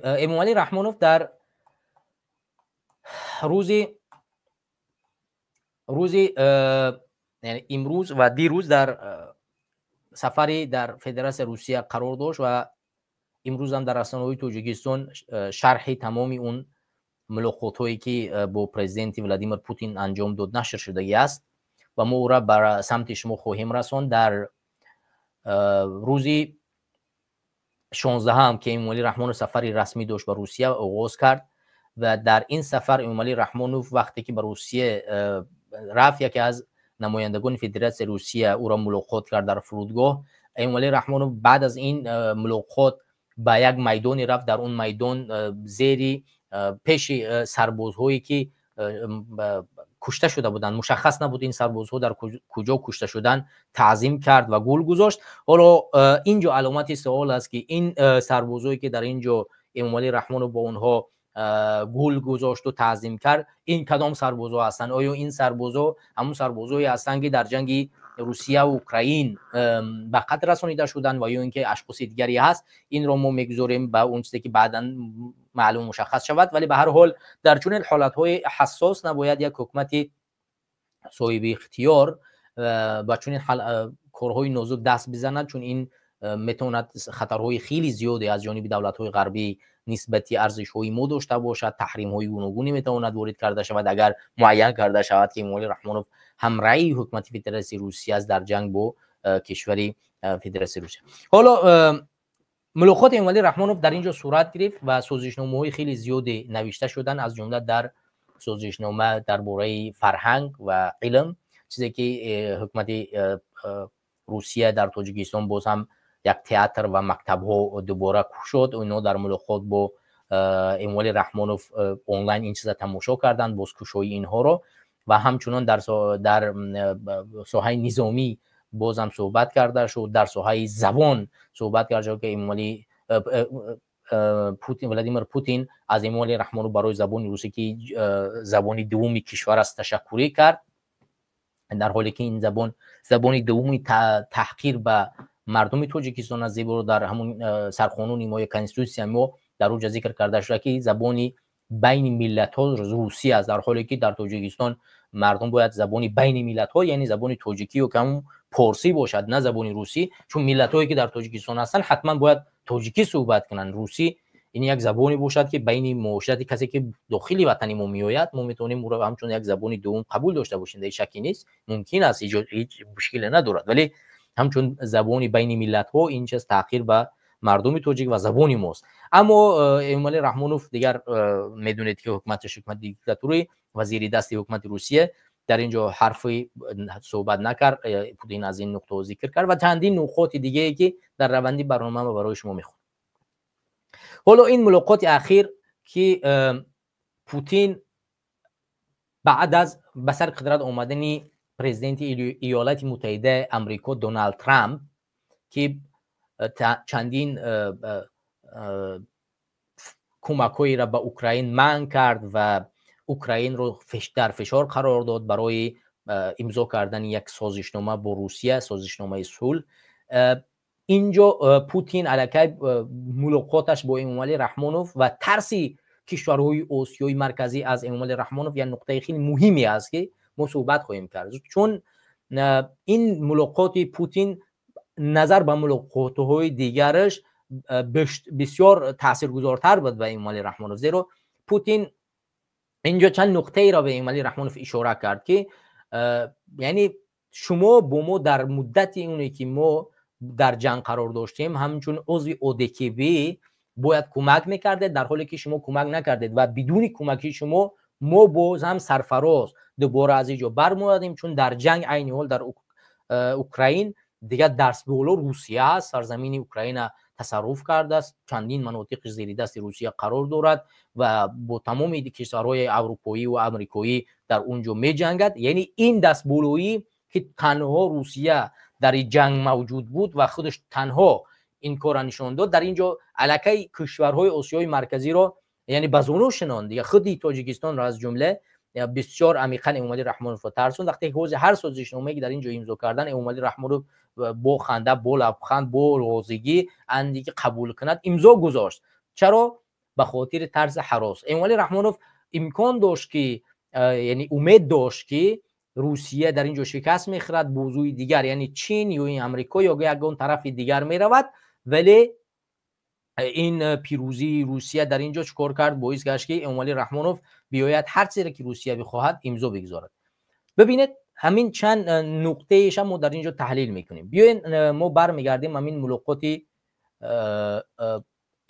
امامعلی رحمانوف در روزی یعنی امروز و دیروز در سفری در فدراسیون روسیه قرار داشت و امروز هم در رسانه‌های تاجیکستان شرح تمام اون ملاقات هایی که با پرزیدنت ولادیمیر پوتین انجام داد نشر شده است و ما او را بر سمت شما خواهیم رساند. در روزی 16 هم که امامعلی رحمانوف سفری رسمی داشت به روسیه آغاز کرد و در این سفر امامعلی رحمانوف وقتی که به روسیه رفت، یکی از نمایندگان فدراسیون روسیه او را ملاقات کرد در فرودگاه. امامعلی رحمانوف بعد از این ملاقات به یک میدانی رفت، در اون میدان زیری پیش سربازهایی که کشته شده بودند، مشخص نبود این سربازها در کجا کشته شدن، تعظیم کرد و گل گذاشت. حالا اینجا علامت سوال است که این سربازهایی که در اینجا امامعلی رحمانوف با اونها گل گذاشت و تعظیم کرد، این کدام سربازا هستن؟ آیا این سربازا همون سربازایی هستن که در جنگ روسیه و اوکراین به قتل رسانیده شدن و یا اینکه اشخاص دیگری هست؟ این رو ما میگذاریم به اون چیزی که بعداً معلوم مشخص شود. ولی به هر حال در چنین حالت‌های حساس نباید یک حکومت صاحب اختیار با چنین کارهای نازک دست بزند، چون این میتواند خطرهای خیلی زیادی از جانب دولت‌های غربی نسبتی ارزش‌های ما داشته باشد. تحریم‌های گوناگونی میتواند وارد کرده شود اگر معین کرده شود که امومالی رحمانوف همراه حکومت فدراسیون روسیه است در جنگ با کشوری فدراسیون روسیه. حالا ملاقات امومالی رحمانوف در اینجا صورت گرفت و سازشنامه‌های خیلی زیادی نوشته شدن، از جمله در سازشنامه درباره فرهنگ و علم، چیزی که حکومت روسیه در تاجیکستان باز هم یک تئاتر و مکتب ها دوباره شد و اینا در ملاقات با امومالی رحمانوف آنلاین این چیزا تماشا کردن، بازکشایی اینها رو، و همچنان در ساحه نظامی باز هم صحبت کرده شد، در ساحه زبان صحبت کرده شد که امومالی ولادیمیر پوتین از امومالی رحمانوف برای زبان روسی که زبان دومی کشور است تشکر کرد، در حالی که این زبان دومی تحقیر به مردم تاجیکستان از زیبا رو در همون سرقانون ما یا کانستیتوسیون ما در اونجا ذکر کرده شده که زبانی بین ملت ها روسی است، در حالی که در تاجیکستان مردم باید زبانی بین ملت ها یعنی زبان تاجیکی و کم پارسی باشد، نه زبانی روسی، چون ملت هایی که در تاجیکستان هستن حتما باید تاجیکی صحبت کنن. روسی این یک زبانی باشد که بین معاشرت کسی که داخلی وطن ما میآید ما میتونیم او را همچون یک زبانی دوم قبول داشته باشیم، در شکی نیست، ممکن است، هیچ مشکلی ندارد، ولی همچون زبانی بین ملت ها این چیز تأخیر به مردم تاجیک و زبانی ماست. اما امومالی رحمانوف دیگر میدونید که حکومتش حکومت دیکتاتوری و زیر دست حکومت روسیه، در اینجا حرفی صحبت نکرد، پوتین از این نقطه ذکر کرد و چندین نکات دیگه ای که در روندی برنامه ما برای شما میخونم. حالا این ملاقات اخیر که پوتین بعد از به سر قدرت آمدن پرزیدنت ایالات متحده امریکا دونالد ترامپ که چندین کمک‌هایی را به اوکراین منع کرد و اوکراین رو در فشار قرار داد برای امضا کردن یک سازشنامه با روسیه، سازشنامه صلح، اینجا پوتین علیه ملاقاتش با امومالی رحمانوف و ترسی کشورهای آسیای مرکزی از امومالی رحمانوف یک نقطه خیلی مهمی است که ما صحبت خواهیم کرد، چون این ملاقات پوتین نظر به ملاقات‌های دیگرش بسیار تاثیرگذارتر بود به امومالی رحمانوف، زیرا پوتین اینجا چند نقطه ای را به امومالی رحمانوف اشاره کرد که یعنی شما با ما در مدت اونی که ما در جنگ قرار داشتیم همچون عضو اودکیبی باید کمک میکرده، در حالی که شما کمک نکردید و بدون کمکی شما ما باز هم سرفراز دوباره از اینجا برمی‌آمدیم، چون در جنگ عین حال در اوکراین دیگه دست به بالا روسیه است، سرزمین اوکراین تصرف کرده است، چندین مناطق زیر دست روسیه قرار دارد و با تمام کشورهای اروپایی و آمریکایی در اونجا می جنگد. یعنی این دست بالایی که تنها روسیه در این جنگ موجود بود و خودش تنها این کار نشان داد، در اینجا علاقه کشورهای آسیای مرکزی را یعنی بزونو شناند، یا خودی تاجیکستان را از جمله بسیار عمیقاً امومالی رحمانوف ترسوند. وقتی حوزه هر سازشنامه‌ای که در اینجا امضا کردن امومالی رحمانوف با خنده، با لبخند، با راضیگی اندی که قبول کند امضا گذاشت. چرا؟ به خاطر طرز هراس. امومالی رحمانوف امکان داشت که یعنی امید داشت که روسیه در اینجا شکست میخورد، موضوع دیگر یعنی چین یا امریکا یا یگان طرف دیگر میرود، ولی این پیروزی روسیه در اینجا چکار کرد؟ باعث گشت که امومالی رحمانوف بیاید هر چیزی که روسیه بخواهد امضا بگذارد. ببینید همین چند نقطه ایش ما در اینجا تحلیل میکنیم. بیاین ما برمیگردیم همین ملاقات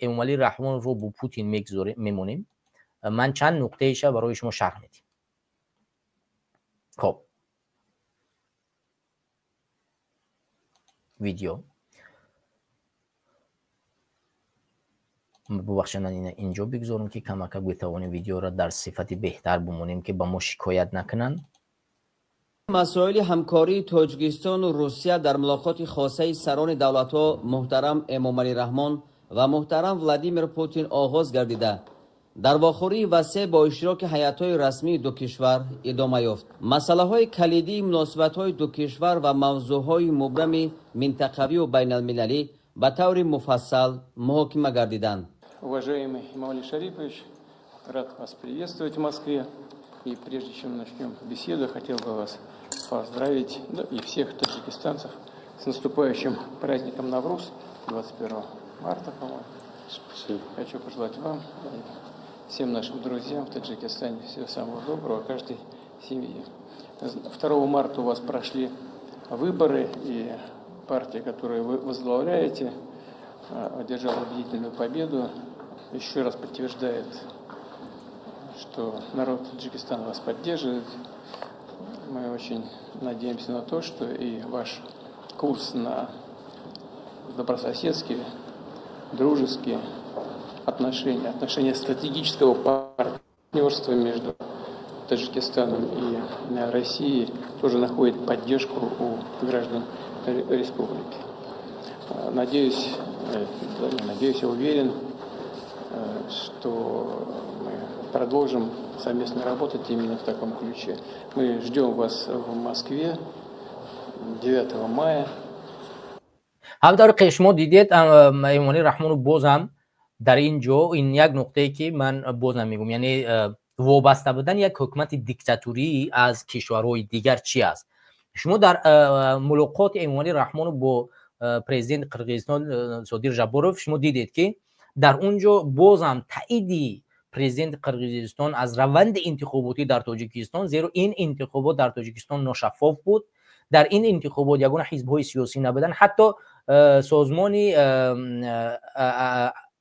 امومالی رحمانوف رو با پوتین میمونیم. من چند نقطه ایش برای شما شرح میدم. خب ویدیو ببخشید من اینجا بگذارم که کمک بتوانیم ویدیو را در صفت بهتر بمونیم که با ما شکایت نکنن. مسائل همکاری تاجیکستان و روسیه در ملاقات خاصه سران دولت‌ها محترم امومالی رحمان و محترم ولادیمیر پوتین آغاز گردیده. дар вохӯрии васеъ бо иштироки ҳайатҳои расмии ду кишвар идома ёфт. Масъалаҳои калидии муносибатҳои ду кишвар ва мавзӯъҳои мубрами минтақавию байналмилалӣ ба таври муфассал муҳокима гардиданд. Уважаемый Эмомали Шарипович, рад вас приветствовать в Москве. И прежде чем начнем беседу, хотел бы вас поздравить, и всех таджикистанцев, с наступающим праздником Навруз, 21 марта, по-моему. Спасибо. Хочу пожелать вам и всем нашим друзьям в Таджикистане всего самого доброго, каждой семье. 2 марта у вас прошли выборы, и партия, которую вы возглавляете, одержала убедительную победу. Еще раз подтверждает, что народ Таджикистана вас поддерживает. Мы очень надеемся на то, что и ваш курс на добрососедские, дружеские отношения стратегического партнерства между Таджикистаном и Россией тоже находит поддержку у граждан республики. Надеюсь, я уверен, что мы продолжим совместно работать именно в таком ключе. Мы ждем вас в Москве 9 мая. همطور که شما دیدید ایمانی رحمان بازم در اینجا این یک نقطه‌ای که من بازم میگم، یعنی وابسته بودن یک حکومت دیکتاتوری از کشورهای دیگر چی است. شما در ملاقات ایمانی رحمان با پرزیدنت قرقیزستان صادق جبارov شما دیدید که در اونجا بازم تایید پرزیدنت قرقیزستان از روند انتخاباتی در تاجیکستان، زیرا این انتخابات در تاجیکستان ناشفاف بود. در این انتخابات یگانه حزب‌های سیاسی نبودن، حتی سازمان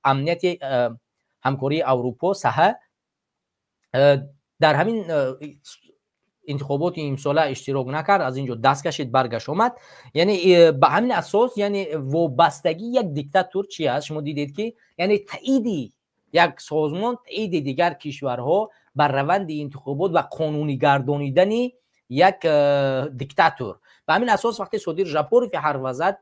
امنیت همکاری اروپا سهه در همین انتخابات امساله اشتراک نکرد، از اینجا دست کشید برگشت آمد. یعنی به همین اساس یعنی وابستگی یک دیکتاتور چی است؟ شما دیدید که یعنی تایید یک سازمان تایید دیگر کشورها بر روند انتخابات و قانونی گردانیدن یک دیکتاتور. به همین اساس وقتی صادق جباروف حرف زد،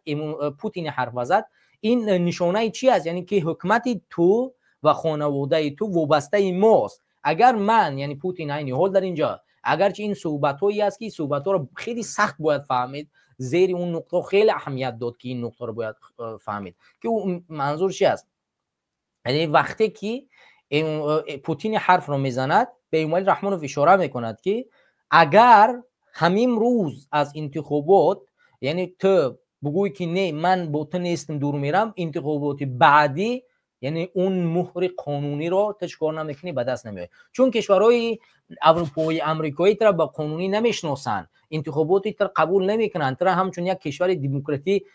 پوتین حرف زد، این نشانه چی است؟ یعنی که حکومت تو و خانواده تو وابسته ماست. اگر من یعنی پوتین این حال در اینجا، اگرچه این صحبت‌هایی است که صحبت‌ها رو خیلی سخت باید فهمید، زیر اون نقطه خیلی اهمیت داد که این نقطه رو باید فهمید که اون منظور چی است. یعنی وقتی که پوتین حرف رو میزند به ایمانی رحمانوف اشاره میکند که اگر همین روز از انتخابات یعنی تو بگوی که نه من با تو نیستم دور میرم، انتخابات بعدی یعنی اون مهر قانونی رو تو چیکار نمیکنی، به دست نمیاری. چون کشورهای اروپایی امریکایی تر با قانونی نمیشناسن، انتخاباتی تر قبول نمیکنن، تر همچون یک کشور دموکراتی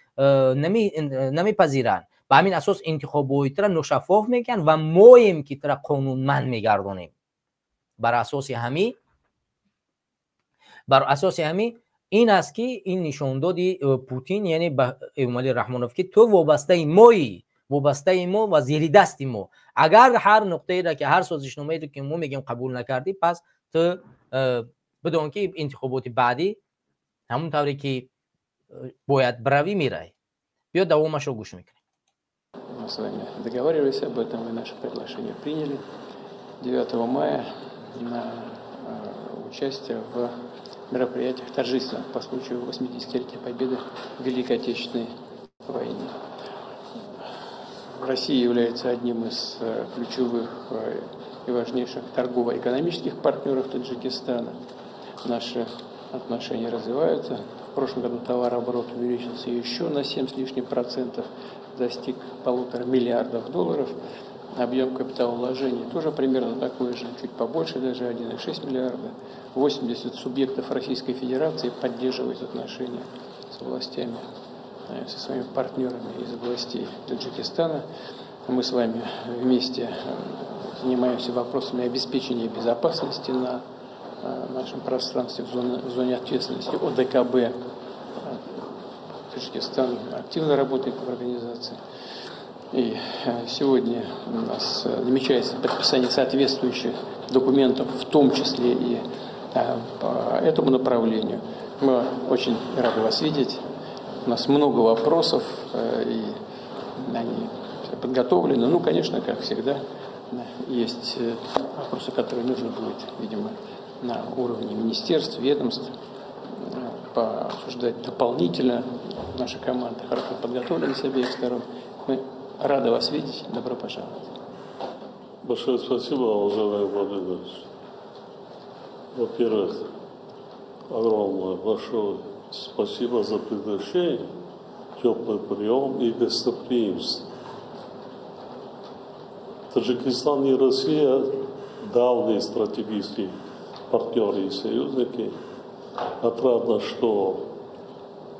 نمیپذیرن. به همین اساس انتخاباتی تر ناشفاف میکنن و مایم که تر قانونمند میگردونیم. بر اساس همین این است که این نشان دادی پوتین یعنی به ایمانی رحمانوف که تو وابسته مایی، وابسته ما و زیر دست ما. اگر هر نقطه‌ای را که هر سازشنامه‌ای رو که ما میگیم قبول نکردی، پس تو بدون که انتخابات بعدی همون طوری که باید بروی میره. بیا دوامش رو گوش میکنیم. Мы с вами договаривались об этом, мы наше приглашение приняли 9 мая на участие в мероприятиях торжественных по случаю 80-летия победы в Великой Отечественной войне. Россия является одним из ключевых и важнейших торгово-экономических партнеров Таджикистана. Наши отношения развиваются. В прошлом году товарооборот увеличился еще на 7 с лишним %, достиг $1,5 миллиарда. Объем капиталовложений тоже примерно такой же, чуть побольше, даже 1,6 миллиарда. 80 субъектов Российской Федерации поддерживают отношения с властями, со своими партнерами из областей Таджикистана. Мы с вами вместе занимаемся вопросами обеспечения безопасности на нашем пространстве в зоне ответственности ОДКБ. Таджикистан активно работает в организации. И сегодня у нас намечается подписание соответствующих документов, в том числе и по этому направлению. Мы очень рады вас видеть. У нас много вопросов, и они подготовлены. Ну, конечно, как всегда, есть вопросы, которые нужно будет, видимо, на уровне министерств, ведомств пообсуждать дополнительно. Наша команда хорошо подготовлена с обеих сторон. Мы рады вас видеть. Добро пожаловать. Большое спасибо, уважаемый Владимир. Во-первых, огромное большое спасибо за приглашение, теплый прием и гостеприимство. Таджикистан и Россия давние стратегические партнеры и союзники. Отрадно, что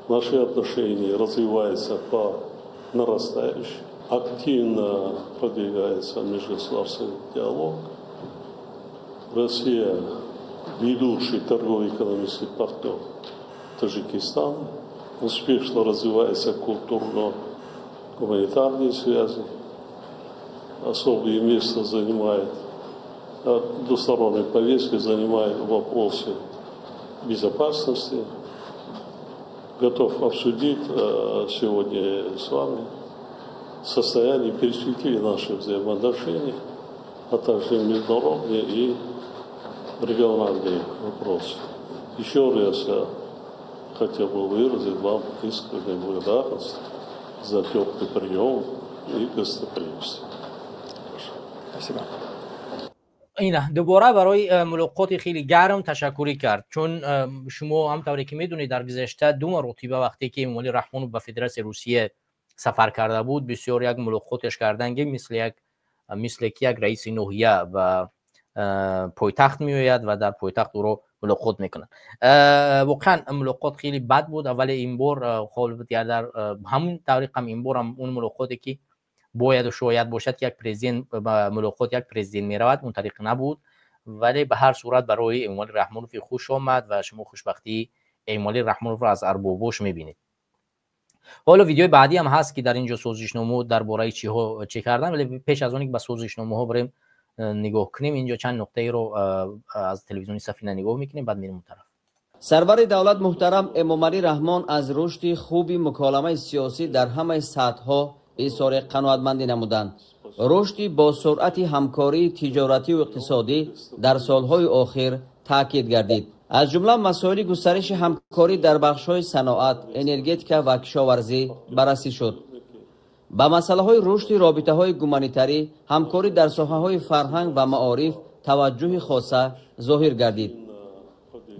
наши отношения развиваются по нарастающей. Активно продвигается межгосударственный диалог. Россия – ведущий торгово-экономический партнер Таджикистана. Успешно развиваются культурно-гуманитарные связи. Особое место занимает, двусторонней повестки занимает вопросы безопасности. Готов обсудить сегодня с вами состояние перспективы наших взаимоотношений, а также международные и региональные вопросы. Еще раз я хотел бы выразить вам искреннюю благодарность за теплый прием и гостеприимство. Спасибо. اینه دوباره برای ملاقات خیلی گرم تشکری کرد، چون شما همطوری که میدونید در گذشته 2 مرتبه وقتی که امامعلی رحمانوف به فدراسیون روسیه سفر کرده بود بسیار یک ملاقاتش کردن که مثل یک رئیس ناحیه و پایتخت میآید و در پایتخت او رو ملاقات میکنن. واقعا ملاقات خیلی بد بود، ولی این بار خالبت در همون طریق هم این بار هم اون ملاقاتی که باید و شاید باشد که یک پرزیدنت ملاقات یک پرزیدنت میرود اون طریق نبود، ولی به هر صورت برای امامعلی رحمانوف خوش آمد و شما خوشبختی امامعلی رحمانوف را از ارباباش میبینید. حالا ویدیو بعدی هم هست که در اینجا سازشنامه درباره چی کردن، ولی پیش از اون که به سازشنامه ها بریم نگاه کنیم اینجا چند نکته رو از تلویزیونی سفینه نگاه میکنیم بعد میریم اون طرف. سرور دولت محترم امامعلی رحمان از رشد خوبی مکالمه سیاسی در همه سطح‌ها اظهار قناعتمندی نمودند. رشدی با سرعت همکاری تجارتی و اقتصادی در سالهای آخر تاکید گردید. از جمله مسائل گسترش همکاری در بخش‌های صنعت، انرژتیک و کشاورزی بررسی شد. به مسائل رشد رابطه‌های گومانیتری، همکاری در ساحه‌های فرهنگ و معارف توجه خاصه ظاهر گردید.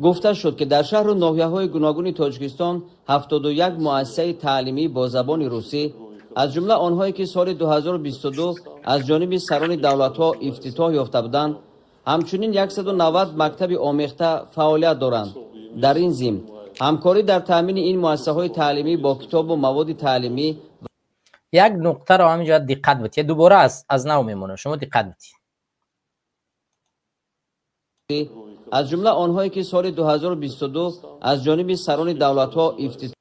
گفته شد که در شهر و ناحیه‌های گوناگون تاجیکستان 71 مؤسسه تعلیمی با زبان روسی از جمله آنهایی که سال 2022 از جانب سران دولت‌ها افتتاح یافته بودند، همچنین 190 مکتب آموخته فعالیت دارند. در این ضمن همکاری در تامین این مؤسسه‌های تعلیمی با کتاب و مواد تعلیمی یک نکته را همینجا دقت بدید، دوباره از نو میمونه، شما دقت بدید. از جمله آنهایی که سال 2022 از جانب سران دولت‌ها افتتاح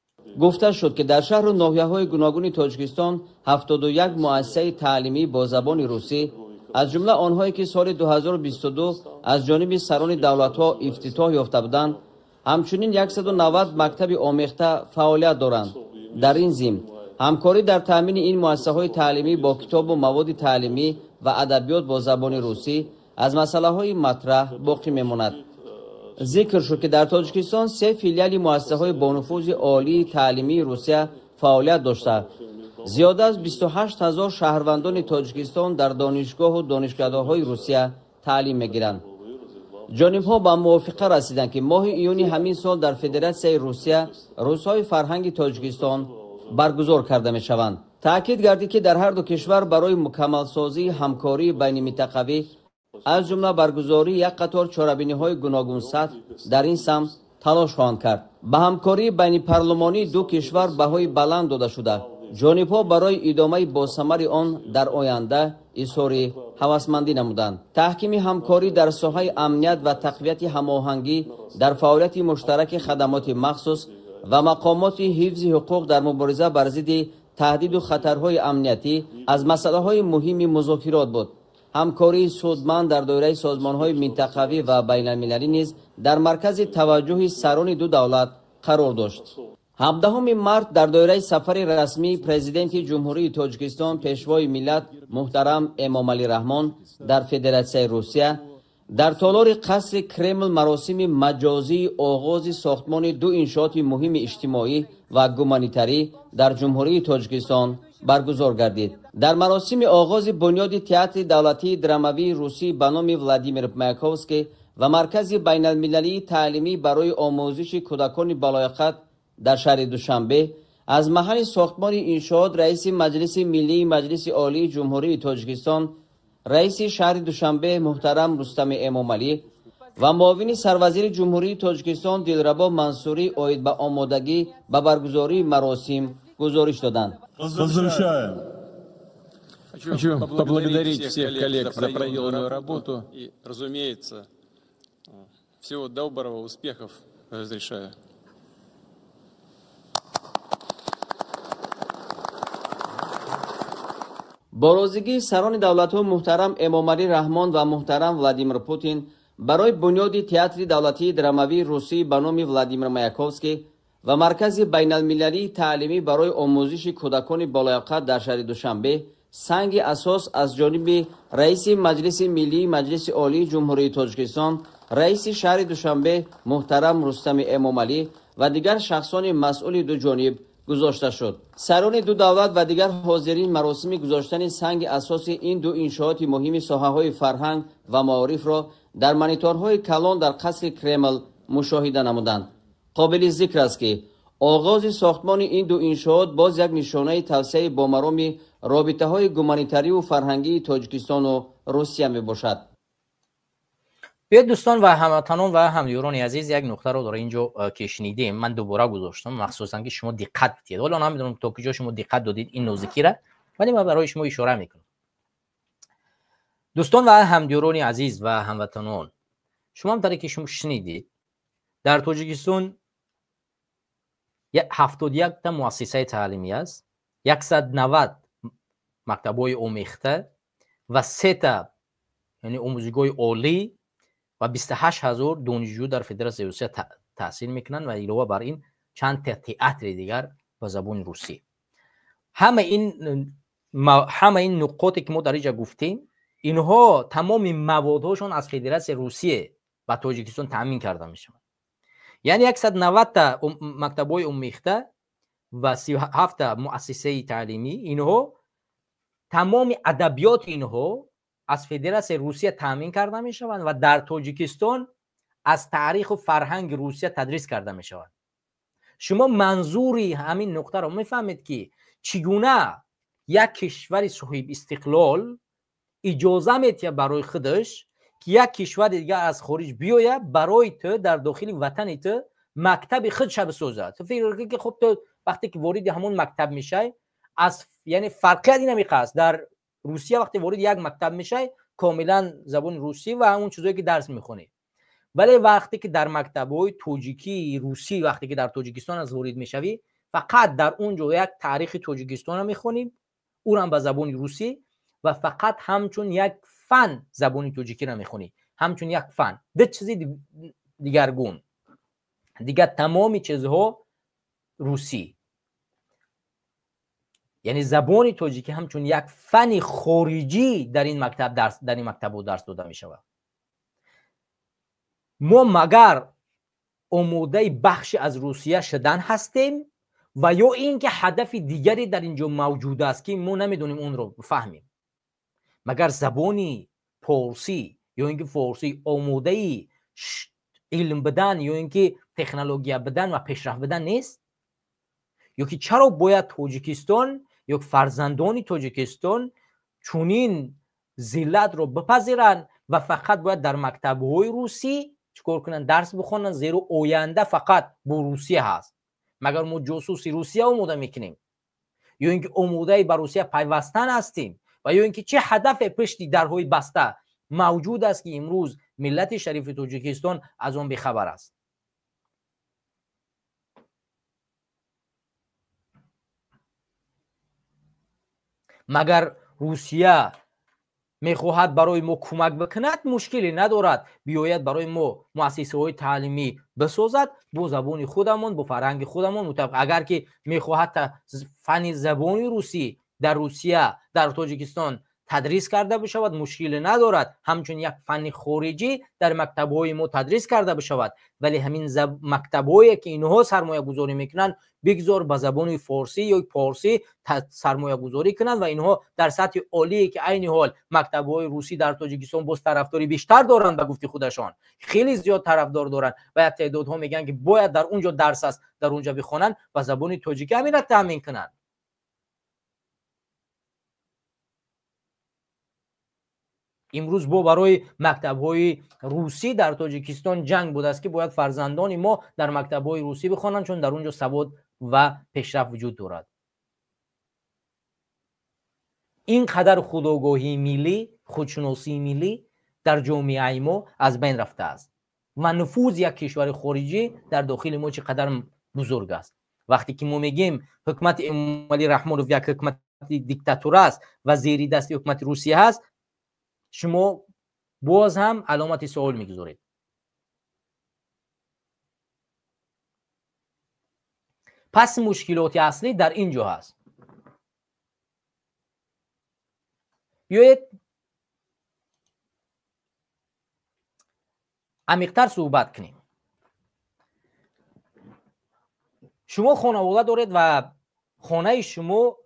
گفته شد که در شهر و ناحیه‌های گوناگون تاجیکستان 71 مؤسسه تعلیمی با زبان روسی از جمله آنهایی که سال 2022 از جانب سران دولت‌ها افتتاح یافته بودند، همچنین 190 مکتب آموخته فعالیت دارند. در این ضمن همکاری در تامین این مؤسسه‌های تعلیمی با کتاب و مواد تعلیمی و ادبیات با زبان روسی از مسائل‌های مطرح باقی می‌ماند. ذکر شد که در تاجیکستان 3 فیلیال مؤسسه‌های با نفوذ عالی تعلیمی روسیه فعالیت داشته. زیاده از 28,000 شهروندان تاجیکستان در دانشگاه و دانشکده‌های روسیه تعلیم می‌گیرند. جانب‌ها به موافقه رسیدند که ماه ایون همین سال در فدراسیون روسیه روزهای فرهنگ تاجیکستان برگزار کرده می‌شوند. تأکید گردید که در هر دو کشور برای مکمل سازی همکاری بین منطقوی از جمله برگزاری یک قطار چهاربینی‌های گوناگون سطح در این سمت تلاش خواهند کرد. به همکاری بین پارلمانی دو کشور بهای بلند داده شده. جانب‌ها برای ادامه باثمر آن در آینده اظهار هوسمندی نمودند. تحکیم همکاری در ساحه امنیت و تقویت هماهنگی در فعالیت مشترک خدمات مخصوص و مقامات حفظ حقوق در مبارزه بر ضد تهدید و خطرهای امنیتی از مسائل مهم مذاکرات بود. همکاری سودمند در دایره سازمان‌های منطقوی و بین‌المللی نیز در مرکز توجه سران دو دولت قرار داشت. 17 مارس در دایره سفر رسمی پرزیدنت جمهوری تاجیکستان پیشوای ملت محترم امامعلی رحمان در فدراسیون روسیه در تالار قصر کرمل مراسم مجازی آغاز ساختمان دو انشاءات مهم اجتماعی و گومانیتری در جمهوری تاجیکستان برگزار گردید. در مراسم آغاز بنیاد تئاتر دولتی درامایی روسی به نام ولادیمیر مایاکوفسکی و مرکز بین المللی تعلیمی برای آموزش کودکان بالایقت در شهر دوشنبه از محل ساختمان انشاءات رئیس مجلس ملی مجلس عالی جمهوری تاجیکستان رئیس شهر دوشنبه محترم رستم امامعلی و معاون سروزیر جمهوری تاجیکستان دلربا منصوری اوید به آمادگی به برگزاری مراسم گزارش دادند. Хочу поблагодарить всех коллег за проделанную работу и, разумеется, всего доброго, успехов разрешаю. بارازگی سران دولت ها محترم امامعلی رحمان و محترم ولادیمیر پوتین برای بنیاد تئاتر دولتی درامایی روسی به نام ولادیمیر مایاکوفسکی و مرکز بین المللی تعلیمی برای آموزش کودکان بالایقت در شهر دوشنبه سنگ اساس از جانب رئیس مجلس ملی مجلس عالی جمهوری تاجیکستان رئیس شهر دوشنبه محترم رستم امامعلی و دیگر شخصان مسئول دو جانب گذاشته شد. سران دو دولت و دیگر حاضرین مراسم گذاشتن سنگ اساس این دو انشاءات مهم ساحه‌های فرهنگ و معارف را در مانیتورهای کلان در قصر کرمل مشاهده نمودند. قابل ذکر است که آغاز ساختمان این دو انشاءات باز یک نشانه توسعه با مرام رابطه‌های گومانیتری و فرهنگی تاجیکستان و روسیه می باشد. بیاید دوستان و هموطنان و همدیگران عزیز یک نکته رو در اینجا که شنیدیم من دوباره گذاشتم، مخصوصا که شما دقت بدید. حالا نمیدونم تا کجا شما دقت دادید این نوزکی را، ولی من برای شما اشاره میکنم. دوستان و همدیگران عزیز و هموطنان، شما هم در که شما شنیدید در تاجیکستان 71 تا مؤسسه تعلیمی است، 190 مکتب‌های آموخته و 3 تا یعنی آموزشگاه عالی و 28,000 دانشجو در فدراسیون روسیه تحصیل میکنن و علاوه بر این چند تا تئاتر دیگر به زبان روسی. همه این نقاطی که ما در اینجا گفتیم، اینها تمام موادهاشون از فدراسیون روسیه و تاجیکستان تامین کرده میشن. یعنی 190 تا مکتب‌های آموخته و 37 تا مؤسسه تعلیمی، اینها تمام ادبیات اینها از فدراسیون روسیه تامین کرده می شوند و در تاجیکستان از تاریخ و فرهنگ روسیه تدریس کرده می شوند. شما منظوری همین نکته رو میفهمید که چگونه یک کشور صاحب استقلال اجازه میده برای خودش که یک کشور دیگر از خارج بیاید برای تو در داخل وطن تو مکتب خودش بسازد. تو فکر کنید که خب تو وقتی که وارد همون مکتب میشه از یعنی فرقیتی نمیخواد. در روسیه وقتی وارد یک مکتب میشه کاملا زبان روسی و همون چیزایی که درس میخونی، ولی وقتی که در مکتب‌های تاجیکی روسی وقتی که در تاجیکستان از وارد میشوی فقط در اونجا یک تاریخ تاجیکستان رو میخونیم، اون هم به زبان روسی و فقط همچون یک فن زبان تاجیکی رو میخونی، همچون یک فن، ده چیزی دیگرگون دیگر تمامی چیزها روسی. یعنی زبان تاجیکی همچون یک فن خارجی در این مکتب درس داده می شود. ما مگر آماده بخش از روسیه شدن هستیم و یا اینکه هدف دیگری در اینجا موجود است که ما نمیدونیم اون رو بفهمیم. مگر زبانی فارسی یا اینکه فارسی آماده علم بدن یا اینکه تکنولوژی بدن و پیشرفت بدن نیست؟ یا که چرا باید تاجیکستان یا فرزندان تاجیکستان چونین ذلت رو بپذیرن و فقط باید در مکتب‌های روسی چیکار کنن؟ درس بخونن، زیرا آینده فقط با روسیه هست. مگر ما جاسوسی روسیه آماده میکنیم یا اینکه آماده به روسیه پیوستن هستیم و یا اینکه چه هدف پشتی درهای بسته موجود است که امروز ملت شریف تاجیکستان از آن بیخبر است؟ مگر روسیه میخواهد برای ما کمک بکند؟ مشکلی ندارد، بیاید برای ما مؤسسه های تعلیمی بسازد با زبان خودمون، با فرهنگ خودمون مطابق. اگر که میخواهد فن زبان روسی در روسیه در تاجیکستان تدریس کرده بشود مشکل ندارد، همچون یک فن خارجی در مکتب‌های ما تدریس کرده بشود، ولی همین مکتب‌هایی که اینها سرمایه گذاری میکنن بگذار به زبان فارسی یا پارسی سرمایه گذاری کنند و اینها در سطح عالی که عین حال مکتب‌های روسی در تاجیکستان باز طرفداری بیشتر دارند، به گفته خودشان خیلی زیاد طرفدار دارند و تعدادها میگن که باید در اونجا درس است در اونجا بخونن و زبان تاجیکی همین را تامین کنند. امروز برای مکتب‌های روسی در تاجیکستان جنگ بود است که باید فرزندان ما در مکتب‌های روسی بخوانند چون در اونجا سواد و پیشرفت وجود دارد. اینقدر خودآگاهی ملی، خودشناسی ملی در جامعه ما از بین رفته است و نفوذ یک کشور خارجی در داخل ما چقدر بزرگ است. وقتی که ما میگیم حکومت امومالی رحمانوف یک حکومت دیکتاتور است و زیر دست حکومت روسیه است، شما باز هم علامت سوال میگذارید. پس مشکلات اصلی در اینجا هست. بیایید عمیق‌تر صحبت کنیم. شما خانواده دارید و خانه شما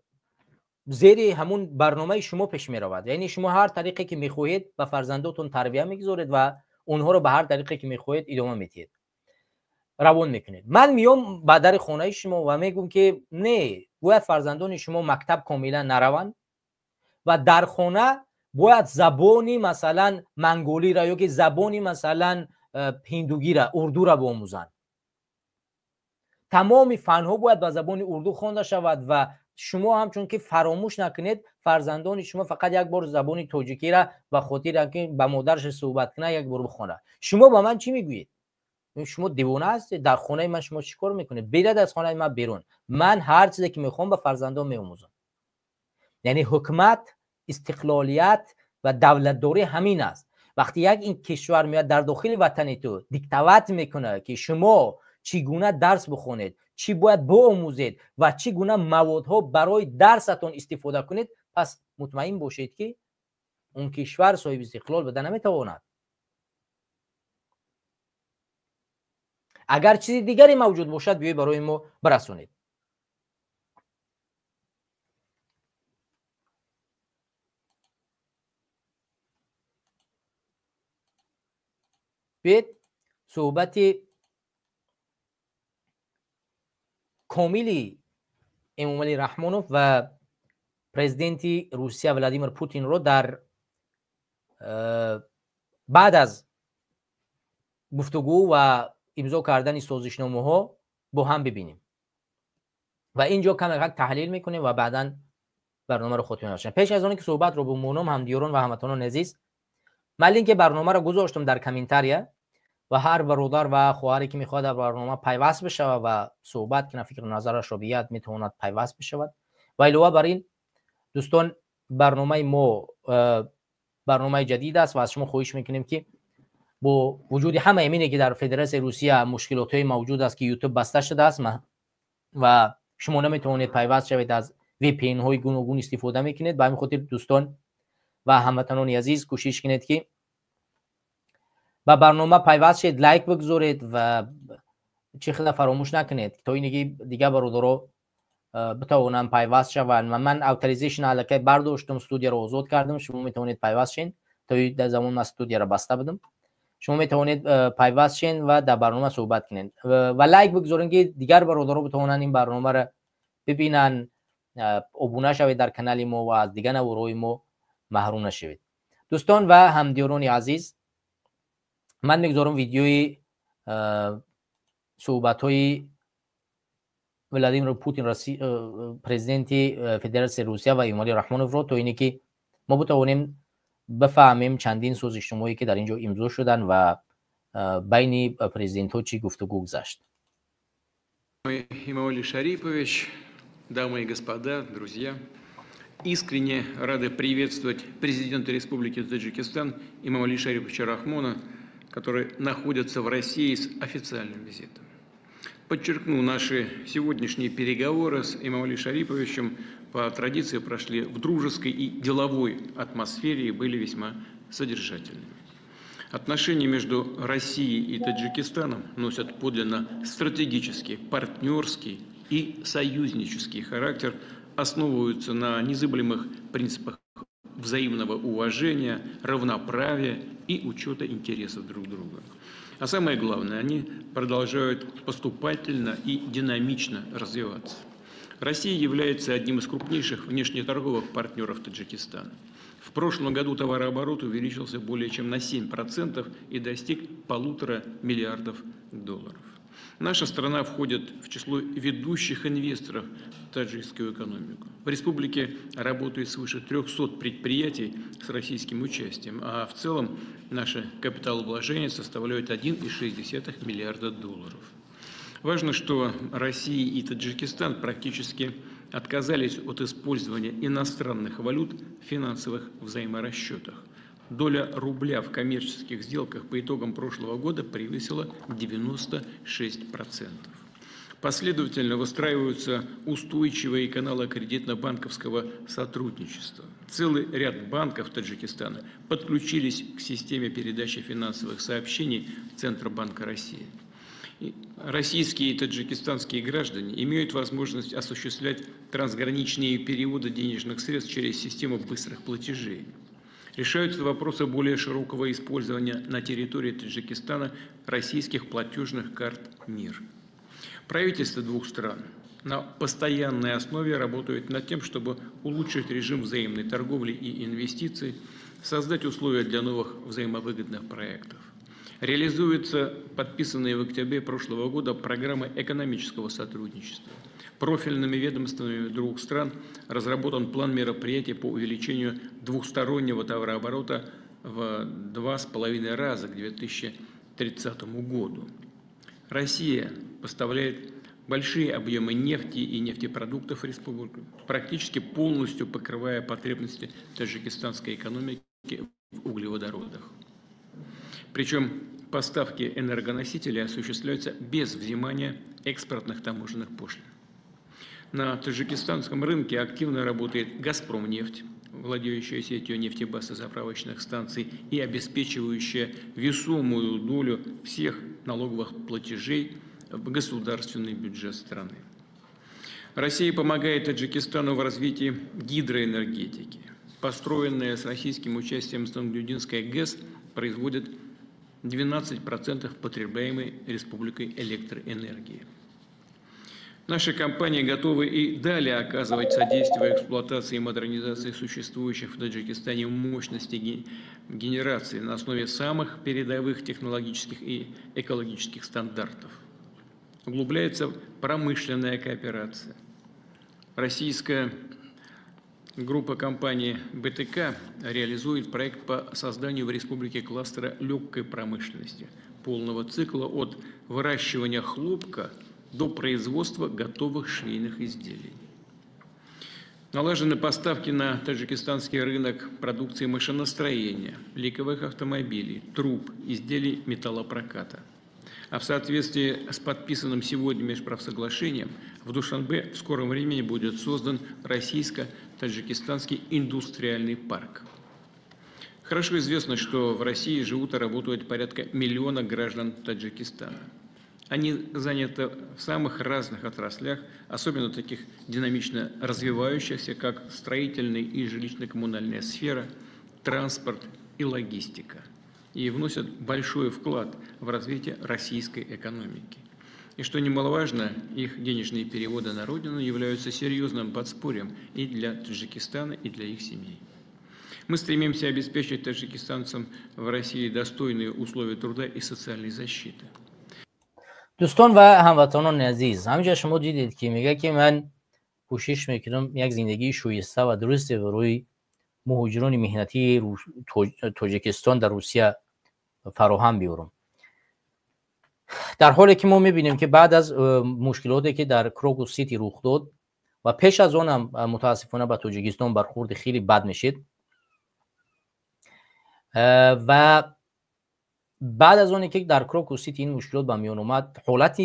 زیر همون برنامه شما پیش می رود، یعنی شما هر طریقی که میخواهید به فرزنداتون تربیت میگذارید و اونها رو به هر طریقی که میخواهید ادامه میدید، روان میکنید. من میام به در خانه شما و میگم که نه، باید فرزندان شما مکتب کاملا نروند و در خانه باید زبانی مثلا منگولی را یا که زبانی مثلا هندوگی را، اردو را بیاموزند. تمام فنها باید به زبان اردو خوانده شود و شما همچون که فراموش نکنید فرزندان شما فقط یک بار زبان تاجیکی را به خاطر که به مادرش صحبت کنه یک بار بخونه. شما به من چی میگویید؟ شما دیوانه هستید؟ در خانه من شما چیکار میکنید؟ برید از خانه من بیرون. من هر چیزی که میخوام به فرزندان میآموزم. یعنی حکومت، استقلالیت و دولتداری همین است. وقتی یک این کشور میاد در داخل وطن تو دیکتات میکنه که شما چگونه درس بخونید، چی باید بیاموزید و چگونه موادها برای درستون استفاده کنید، پس مطمئن باشید که اون کشور صاحب استقلال بده نمیتواند. اگر چیز دیگری موجود باشد بیایید برای ما برسونید. بیایید صحبت کاملی امومالی رحمانوف و پرزیدنت روسیه ولادیمیر پوتین رو در بعد از گفتگو و امضا کردن سازشنامه ها با هم ببینیم و اینجا کم تحلیل میکنیم و بعدا برنامه رو خاتمه می‌بخشیم. پیش از آن که صحبت رو بمونم، همدیران و هموطنان عزیز، من لینک برنامه رو گذاشتم در کامنتاریا و هر برادر و خواهری که میخواد در برنامه پیوست بشه و صحبت کنه، فکر و نظرش رو بیاد، میتواند پیوست بشود. و علاوه بر این دوستان، برنامه ما برنامه جدید است و از شما خواهش میکنیم که با وجود همه اینی که در فدراسیون روسیه مشکلات های موجود است که یوتیوب بسته شده است و شما نمیتونید پیوست شوید، از وی پی ان های گوناگون استفاده میکنید. به همین خاطر دوستان و هموطنان عزیز کوشش کنید که با برنامه پیوست شید، لایک بگذارید و چه خیلی فراموش نکنید تا اینکه دیگه برادرها بتوانن پیوست شوند. و من اوتوریزیشن الکی برداشتم، استودیو رو آزاد کردم، شما میتونید پیوست شین تا در زمان من استودیو رو بسته بدم. شما میتونید پیوست شین و در برنامه صحبت کنید و لایک بگذارید که دیگر برادرها بتوانن این برنامه رو ببینن، ابونه شوید در کانال ما و از دیگر نوارهای ما محروم نشوید. دوستان و همدیران عزیز، من میگذارم ویدیوی صحبت های ولادیمیر پوتین پرزیدنت فدراسیون روسیه و امومالی رحمانوف رو تا اینی که ما بتوانیم بفهمیم چندین سازشنامه‌ای که در اینجا امضا شدن و بین پرزیدنت ها چی گفتگو گذشت. Имамали Шарипович, дамы и господа, друзья, искренне рады приветствовать президента Республики Таджикистан Имамали Шариповича Рахмона, который находится в России с официальным визитом. Подчеркну, наши сегодняшние переговоры с Эмомали Шариповичем по традиции прошли в дружеской и деловой атмосфере и были весьма содержательными. Отношения между Россией и Таджикистаном носят подлинно стратегический, партнерский и союзнический характер, основываются на незыблемых принципах взаимного уважения, равноправия и учета интересов друг друга. А самое главное, они продолжают поступательно и динамично развиваться. Россия является одним из крупнейших внешнеторговых партнеров Таджикистана. В прошлом году товарооборот увеличился более чем на 7% и достиг 1,5 миллиарда долларов. Наша страна входит в число ведущих инвесторов в таджикскую экономику. В республике работает свыше 300 предприятий с российским участием, а в целом наше капиталовложение составляет 1,6 миллиарда долларов. Важно, что Россия и Таджикистан практически отказались от использования иностранных валют в финансовых взаиморасчетах. Доля рубля в коммерческих сделках по итогам прошлого года превысила 96%. Последовательно выстраиваются устойчивые каналы кредитно-банковского сотрудничества. Целый ряд банков Таджикистана подключились к системе передачи финансовых сообщений Центробанка России. Российские и таджикистанские граждане имеют возможность осуществлять трансграничные переводы денежных средств через систему быстрых платежей. Решаются вопросы более широкого использования на территории Таджикистана российских платежных карт МИР. Правительства двух стран на постоянной основе работают над тем, чтобы улучшить режим взаимной торговли и инвестиций, создать условия для новых взаимовыгодных проектов. Реализуется подписанная в октябре прошлого года программа экономического сотрудничества. Профильными ведомствами двух стран разработан план мероприятий по увеличению двухстороннего товарооборота в 2,5 раза к 2030 году. Россия поставляет большие объемы нефти и нефтепродуктов в республику, практически полностью покрывая потребности таджикистанской экономики в углеводородах. Причем поставки энергоносителей осуществляются без взимания экспортных таможенных пошлин. На таджикистанском рынке активно работает «Газпромнефть», владеющая сетью нефтебаз и заправочных станций и обеспечивающая весомую долю всех налоговых платежей в государственный бюджет страны. Россия помогает Таджикистану в развитии гидроэнергетики. Построенная с российским участием Стангюдинская ГЭС производит 12% потребляемой республикой электроэнергии. Наши компании готовы и далее оказывать содействие эксплуатации и модернизации существующих в Таджикистане мощностей генерации на основе самых передовых технологических и экологических стандартов. Углубляется промышленная кооперация. Российская группа компаний БТК реализует проект по созданию в республике кластера легкой промышленности, полного цикла от выращивания хлопка до производства готовых швейных изделий. Налажены поставки на таджикистанский рынок продукции машиностроения, легковых автомобилей, труб, изделий металлопроката. А в соответствии с подписанным сегодня межправсоглашением в Душанбе в скором времени будет создан российско-таджикистанский индустриальный парк. Хорошо известно, что в России живут и работают порядка 1 миллиона граждан Таджикистана. Они заняты в самых разных отраслях, особенно таких динамично развивающихся, как строительная и жилищно-коммунальная сфера, транспорт и логистика, и вносят большой вклад в развитие российской экономики. И что немаловажно, их денежные переводы на родину являются серьезным подспорьем и для Таджикистана, и для их семей. Мы стремимся обеспечить таджикистанцам в России достойные условия труда и социальной защиты. دوستان و هموطنان عزیز، همینجا شما دیدید که میگه که من کوشش میکنم یک زندگی شایسته و درست روی مهاجران مهنتی تاجیکستان در روسیه فراهم بیارم. در حالی که ما میبینیم که بعد از مشکلاتی که در کروکوس سیتی رخ داد و پیش از آن هم متاسفانه به تاجیکستان برخورد خیلی بد میشید و بعد از اون که در کروکوس سیتی این مشکلات به میان اومد، حالت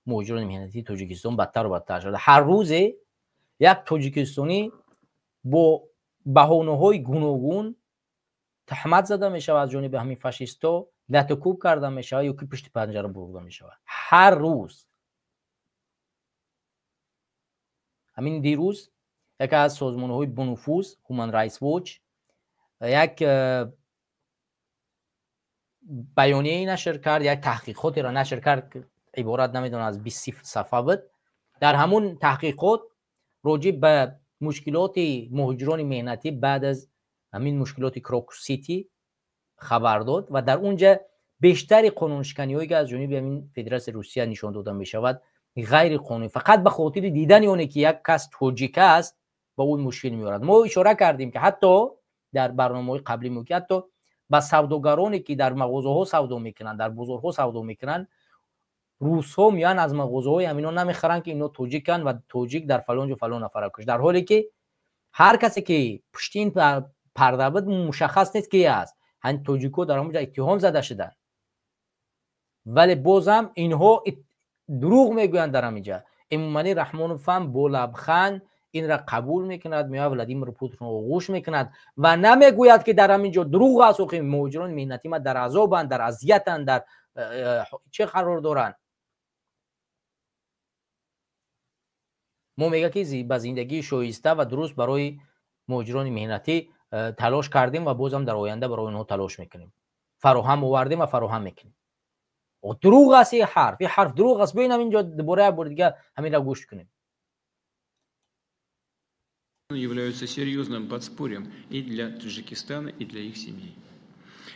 مهاجران مهنتی تاجیکستان بدتر و بدتر شده. هر روز یک تاجیکستانی با بهانه‌های گوناگون تهمت زده میشه از جانب همین فاشیستا، لطکوب کرده میشه یا که پشت پنجره برده میشه هر روز. همین دیروز یکی از سازمان‌های بنفوذ هومن رایتس واچ یک بیانیه نشر کرد، یک تحقیقاتی را نشر کرد که عبارت نمیدونم از 20 صفحه بود. در همون تحقیقات راجع به مشکلات مهاجران مهنتی بعد از همین مشکلات کراکوسیتی خبر داد و در اونجا بیشتر قانونشکنی‌هایی که از جانب همین فدراسیون روسیه نشان داده می شود غیر قانونی، فقط به خاطر دیدن اونه که یک کس تاجیک است با اون مشکل میارد. ما اشاره کردیم که حتی در برنامه‌های قبلی ما که حتی با سوداگرانی که در مغازه‌ها سودا میکنن، در بازارها سودا میکنن، روس‌ها میان از مغازه‌های همینا نمیخرن که اینا تاجیکن و تاجیک در فلان جا فلان نفر کش، در حالی که هر کسی که پشتین پرده بود مشخص نیست کی است. همین تاجیک‌ها در اونجا اتهام زده شدن ولی بازم اینها دروغ میگویند. در اینجا امامانی رحمانوف هم با لبخند این را قبول میکند، میاد ولادیمیر پوتین رو آغوش میکند و نمیگوید که در همینجا دروغ است و که مهاجران مهنتی ما در عذابند، در اذیتند، در چه قرار دارند. ما میگه که به زندگی شایسته و درست برای مهاجران مهنتی تلاش کردیم و بازم در آینده برای اونها تلاش میکنیم، فراهم آوردیم و فراهم میکنیم. و دروغ است این حرف دروغ است. ببینم اینجا دوباره بار دیگه همین را گوش کنیم. являются серьезным подспорьем и для Таджикистана, и для их семей.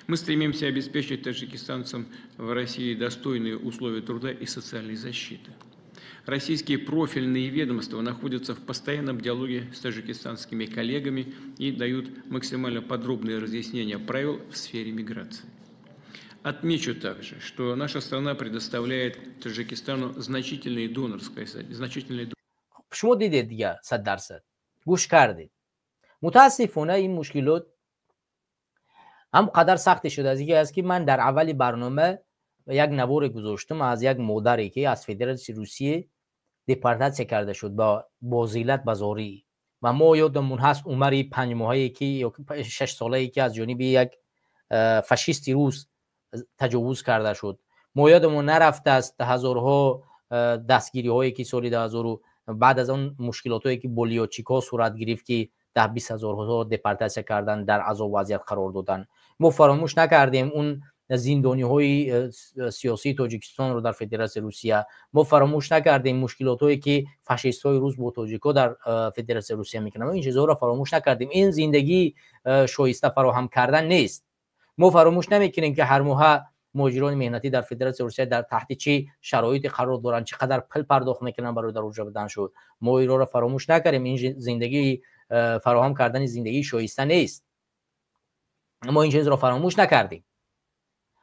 Мы стремимся обеспечить таджикистанцам в России достойные условия труда и социальной защиты. Российские профильные ведомства находятся в постоянном диалоге с таджикистанскими коллегами и дают максимально подробные разъяснения правил в сфере миграции. Отмечу также, что наша страна предоставляет Таджикистану значительные донорские. شما دیدید دیگه 100% گوش کردید. متاسفانه این مشکلات هم قدر سخت شده از اینکه است که من در اولی برنامه یک نوار گذاشتم از یک مادری که از فدراسیون روسیه دیپورتاسیون کرده شد با بازیلت بازاری و ما یادمون هست عمر 5 ماهه‌ای که یا 6 ساله‌ای که از جانب یک فاشیستی روس تجاوز کرده شد. ما یادمون نرفته است هزارها دستگیری هایی که سال 2000 بعد از اون مشکلاتی که بولیوچیکا صورت گرفت که 10-20 هزار دیپورتاسیون کردن، در عذاب وضعیت قرار دادن. ما فراموش نکردیم اون زندانی های سیاسی تاجیکستان رو در فدراسیون روسیه. ما فراموش نکردیم مشکلات هایی که فاشیست های روس با تاجیکا در فدراسیون روسیه میکنن. این چیزا رو فراموش نکردیم. این زندگی شایسته فراهم کردن نیست. ما فراموش نمیکنیم که هر ماه مهاجران مهنتی در فدراسیون روسیه در تحت چه شرایطی قرار دارن، چقدر پول پرداخت میکنن برای در اونجا بدن شد. ما این رو فراموش نکردیم. این زندگی فراهم کردن زندگی شایسته نیست. ما این چیز رو فراموش نکردیم.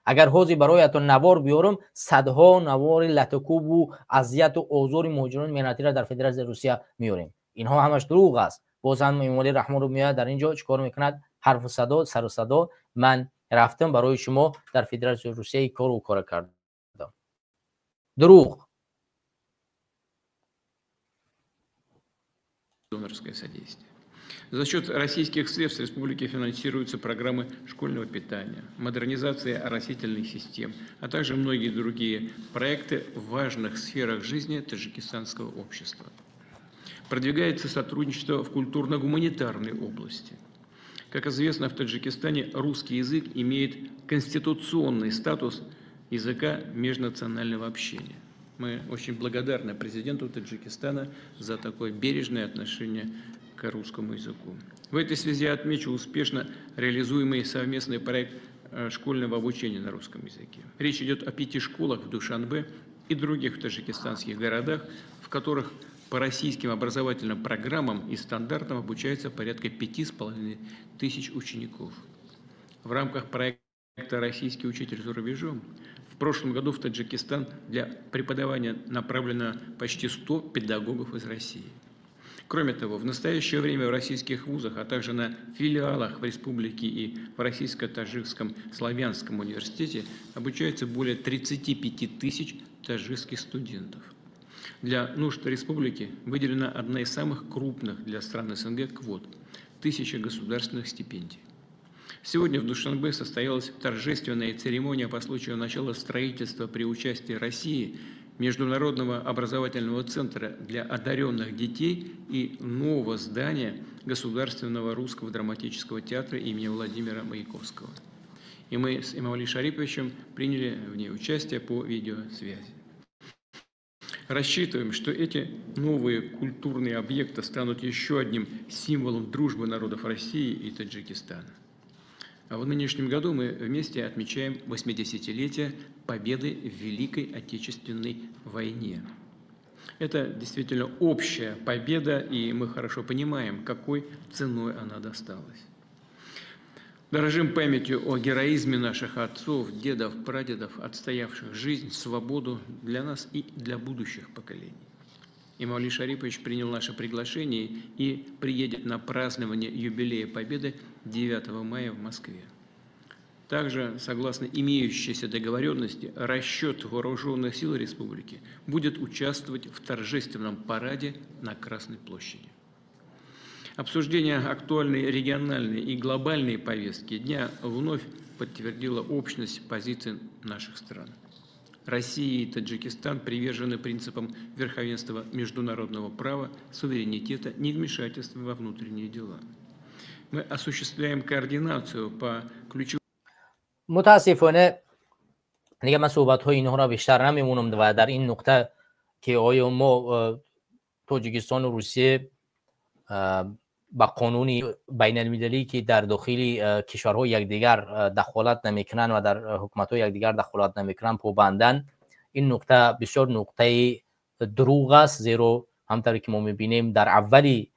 اگر حوزی برایتون نوار بیارم، صدها نوار لطکوب و اذیت و آزار مهاجران مهنتی را در فدراسیون روسیه میاریم. اینها همش دروغ است. باز هم امامعلی رحمان رو میاد در اینجا چیکار میکند؟ حرف و صدا، سر و صدا. من رفتم برای شما در فدراسیون روسیه کار کردم. دروغ. Донорское содействие. За счет российских средств республики финансируются программы школьного питания, модернизация оросительных систем, а также многие другие проекты в важных сферах жизни таджикистанского общества. Продвигается сотрудничество в культурно-гуманитарной области. Как известно, в Таджикистане русский язык имеет конституционный статус языка межнационального общения. Мы очень благодарны президенту Таджикистана за такое бережное отношение к русскому языку. В этой связи отмечу успешно реализуемый совместный проект школьного обучения на русском языке. Речь идет о 5 школах в Душанбе и других таджикистанских городах, в которых по российским образовательным программам и стандартам обучается порядка 5500 учеников. В рамках проекта «Российский учитель за рубежом» в прошлом году в Таджикистан для преподавания направлено почти 100 педагогов из России. Кроме того, в настоящее время в российских вузах, а также на филиалах в республике и в Российско-Таджикском славянском университете обучаются более 35 000 таджикских студентов. Для нужд республики выделена одна из самых крупных для стран СНГ квот – 1000 государственных стипендий. Сегодня в Душанбе состоялась торжественная церемония по случаю начала строительства при участии России Международного образовательного центра для одаренных детей и нового здания Государственного русского драматического театра имени Владимира Маяковского. И мы с Эмомали Шариповичем приняли в ней участие по видеосвязи. Рассчитываем, что эти новые культурные объекты станут еще одним символом дружбы народов России и Таджикистана. А в нынешнем году мы вместе отмечаем 80-летие победы в Великой Отечественной войне. Это действительно общая победа, и мы хорошо понимаем, какой ценой она досталась. Дорожим памятью о героизме наших отцов, дедов, прадедов, отстоявших жизнь, свободу для нас и для будущих поколений. Эмомали Шарипович принял наше приглашение и приедет на празднование юбилея Победы 9 мая в Москве. Также, согласно имеющейся договоренности, расчет вооруженных сил республики будет участвовать в торжественном параде на Красной площади. Обсуждение актуальной региональной и глобальной повестки дня вновь подтвердило общность позиций наших стран. Россия и Таджикистан привержены принципам верховенства международного права, суверенитета, невмешательства во внутренние дела. Мы осуществляем координацию по ключевым. متاسفانه دیگه من صحبت های اینها را بیشتر نمیمونم و در این نقطه که آیا ما تاجیکستان و روسیه با قانونی بین المللی که در داخل کشورهای یکدیگر دخالت نمیکنن و در حکومت‌های یکدیگر دخالت نمیکنن پابندن، این نقطه بسیار نقطه دروغ است، زیرا همونطوری که ما میبینیم در اولی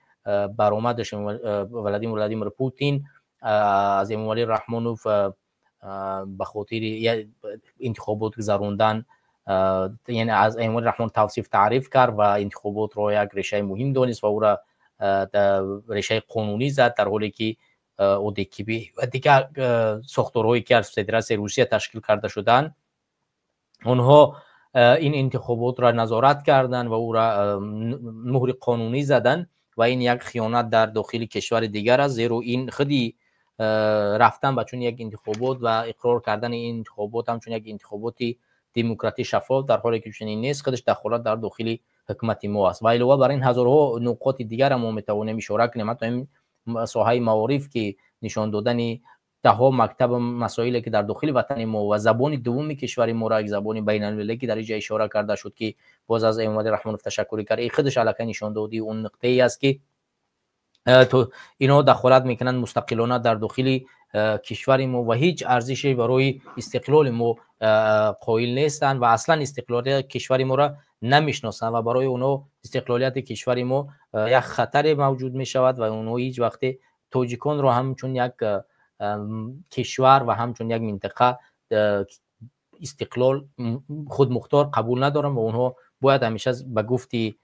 برآمدش ولادیمیر پوتین از امومالی رحمانوف به خاطر انتخابات گذراندن، یعنی از امومالی رحمان توصیف تعریف کرد و انتخابات را یک ریشه مهم دانست و او را ریشه قانونی زد، در حالی که اودیکیبی و دیگر ساختارهایی که از فدراسیون روسیه تشکیل کرده شدند اونها این انتخابات را نظارت کردند و او را مهر قانونی زدند و این یک خیانت در داخل کشور دیگر است، زیرا این خودی رفتن به چون یک انتخابات و اقرار کردن این انتخابات هم چون یک انتخاباتی دموکراتی شفاف در حالی که چنین نیست، خودش دخالت در داخل حکومت ما است. و علاوه بر این هزارها نقاط دیگر هم ما میتوانیم اشاره کنیم، حتی این ساحه معارف که نشان دادن دهها مکتب مسائلی که در داخل وطن ما و زبان دوم کشور ما را یک زبان بین المللی که در اینجا اشاره کرده شد که باز از امامالی رحمانوف تشکر کرد، این خودش علاقه نشان دادی اون نقطه ای است که تو اینا دخالت میکنن مستقلانه در داخل کشور ما و هیچ ارزشی برای استقلال ما قائل نیستند و اصلا استقلالیت کشور ما را نمیشناسند و برای اونا استقلالیت کشور ما یک خطر موجود می شود و اونا هیچ وقت تاجیکان را همچون یک کشور و همچون یک منطقه استقلال خودمختار قبول ندارن و اونها باید همیشه به گفتی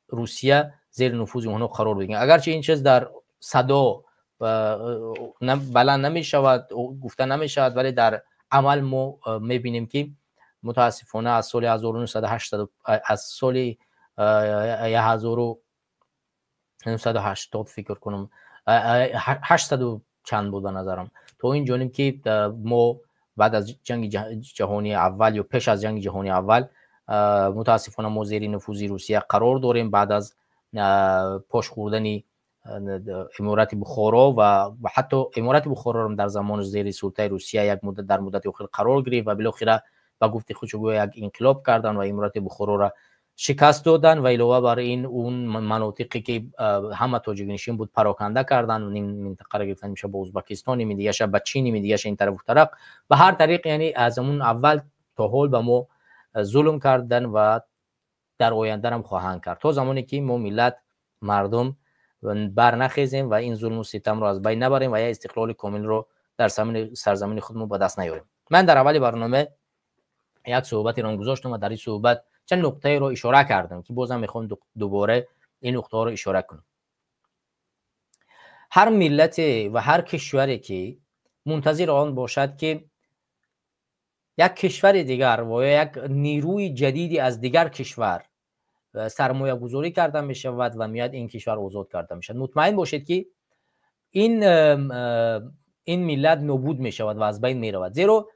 روسیه زیر نفوذ اونها قرار بگیرن. اگرچه این چیز در صدا بلند نمی شود گفته نمی شود، ولی در عمل ما میبینیم که متاسفانه از سال 1980 از سال 1980 فکر کنم 800 چند بود به نظرم تا این جانب که ما بعد از جنگ جهانی اول یا پیش از جنگ جهانی اول متاسفانه ما زیر نفوذ روسیه قرار داریم. بعد از پاش خوردن امارات بخارا و حتی امارات بخارا هم در زمان زیر سلطه روسیه یک مدت در مدت اخیر قرار گرفت و بالاخره با گفته خودشو یک انقلاب کردن و امارات بخارا را شکست دادن و علاوه بر این اون مناطقی که همه تاجیک نشین بود پراکنده کردن و این منطقه را گرفتن میشه با ازبکستان، می دیگه با چین، می دیگه این طرف و طرف به هر طریق، یعنی از اون اول تا حال به ما ظلم کردن و در آینده هم خواهند کرد تا زمانی که ما ملت مردم بر نخیزیم و این ظلم و ستم رو از بین نبریم و یا استقلال کامل رو در سرزمین خودمون به دست نیاریم. من در اول برنامه یک صحبتی رو گذاشتم و در این صحبت چند نقطه رو اشاره کردم که بازم میخوام دوباره این نقطه رو اشاره کنم. هر ملت و هر کشوری که منتظر آن باشد که یک کشور دیگر و یک نیروی جدیدی از دیگر کشور سرمایه گذاری کرده می شود و میاد این کشور آزاد کرده می شود. مطمئن باشید که این ملت نابود می شود و از بین می رود، زیرا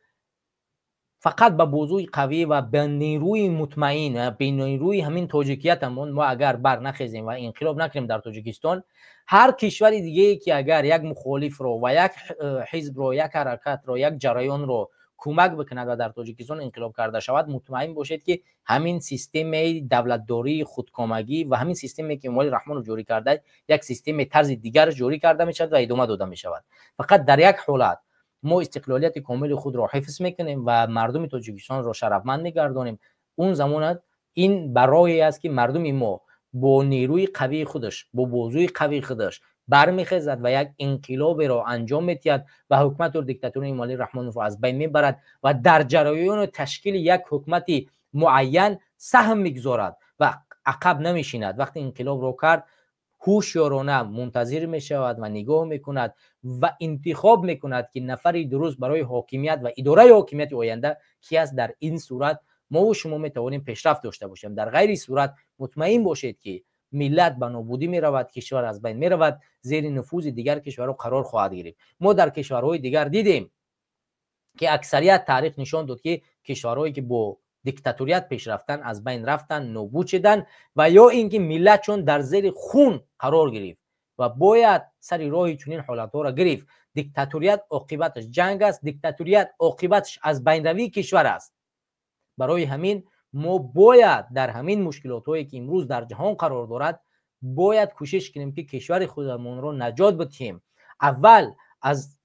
فقط با بازوی قوی و به نیروی مطمئن، به نیروی همین تاجیکیت ما اگر بر نخیزیم و انقلاب نکنیم در تاجیکستان، هر کشور دیگه که اگر یک مخالف رو و یک حزب رو، یک حرکت رو، یک جریان رو کمک بکند و در تاجیکستان انقلاب کرده شود، مطمئن باشید که همین سیستم دولتداری خودکامگی و همین سیستمی که اموال رحمان رو جاری کرده یک سیستم طرز دیگر جاری کرده می شود و ادامه داده می شود. فقط در یک حالت ما استقلالیت کامل خود را حفظ میکنیم و مردم تاجیکستان را شرفمند میگردانیم، اون زمان این برای است که مردم ما با نیروی قوی خودش، با بازوی قوی خودش برمیخیزد و یک انقلاب را انجام میدهد و حکومت و دیکتاتوری امالی رحمان را از بین میبرد و در جریان تشکیل یک حکومت معین سهم میگذارد و عقب نمیشیند. وقتی انقلاب را کرد هوشیارانه منتظر می شود و نگاه میکند و انتخاب میکند که نفری درست برای حاکمیت و اداره حاکمیت آینده کی است. در این صورت ما و شما میتوانیم پیشرفت داشته باشیم. در غیر صورت مطمئن باشید که ملت به نابودی می رود، کشور از بین می رود، زیر نفوذ دیگر کشورها قرار خواهد گرفت. ما در کشورهای دیگر دیدیم که اکثریت تاریخ نشان داد که کشورهایی که با دیکتاتوریت پیش رفتن از بین رفتن، نابود شدن و یا اینکه ملت چون در زیر خون قرار گرفت و باید سر راه چنین حالتها را گرفت. دیکتاتوریت عاقبتش جنگ است، دیکتاتوریت عاقبتش از بین روی کشور است. برای همین ما باید در همین مشکلات هایی که امروز در جهان قرار دارد باید کوشش کنیم که کشور خودمون را نجات بدهیم. اول از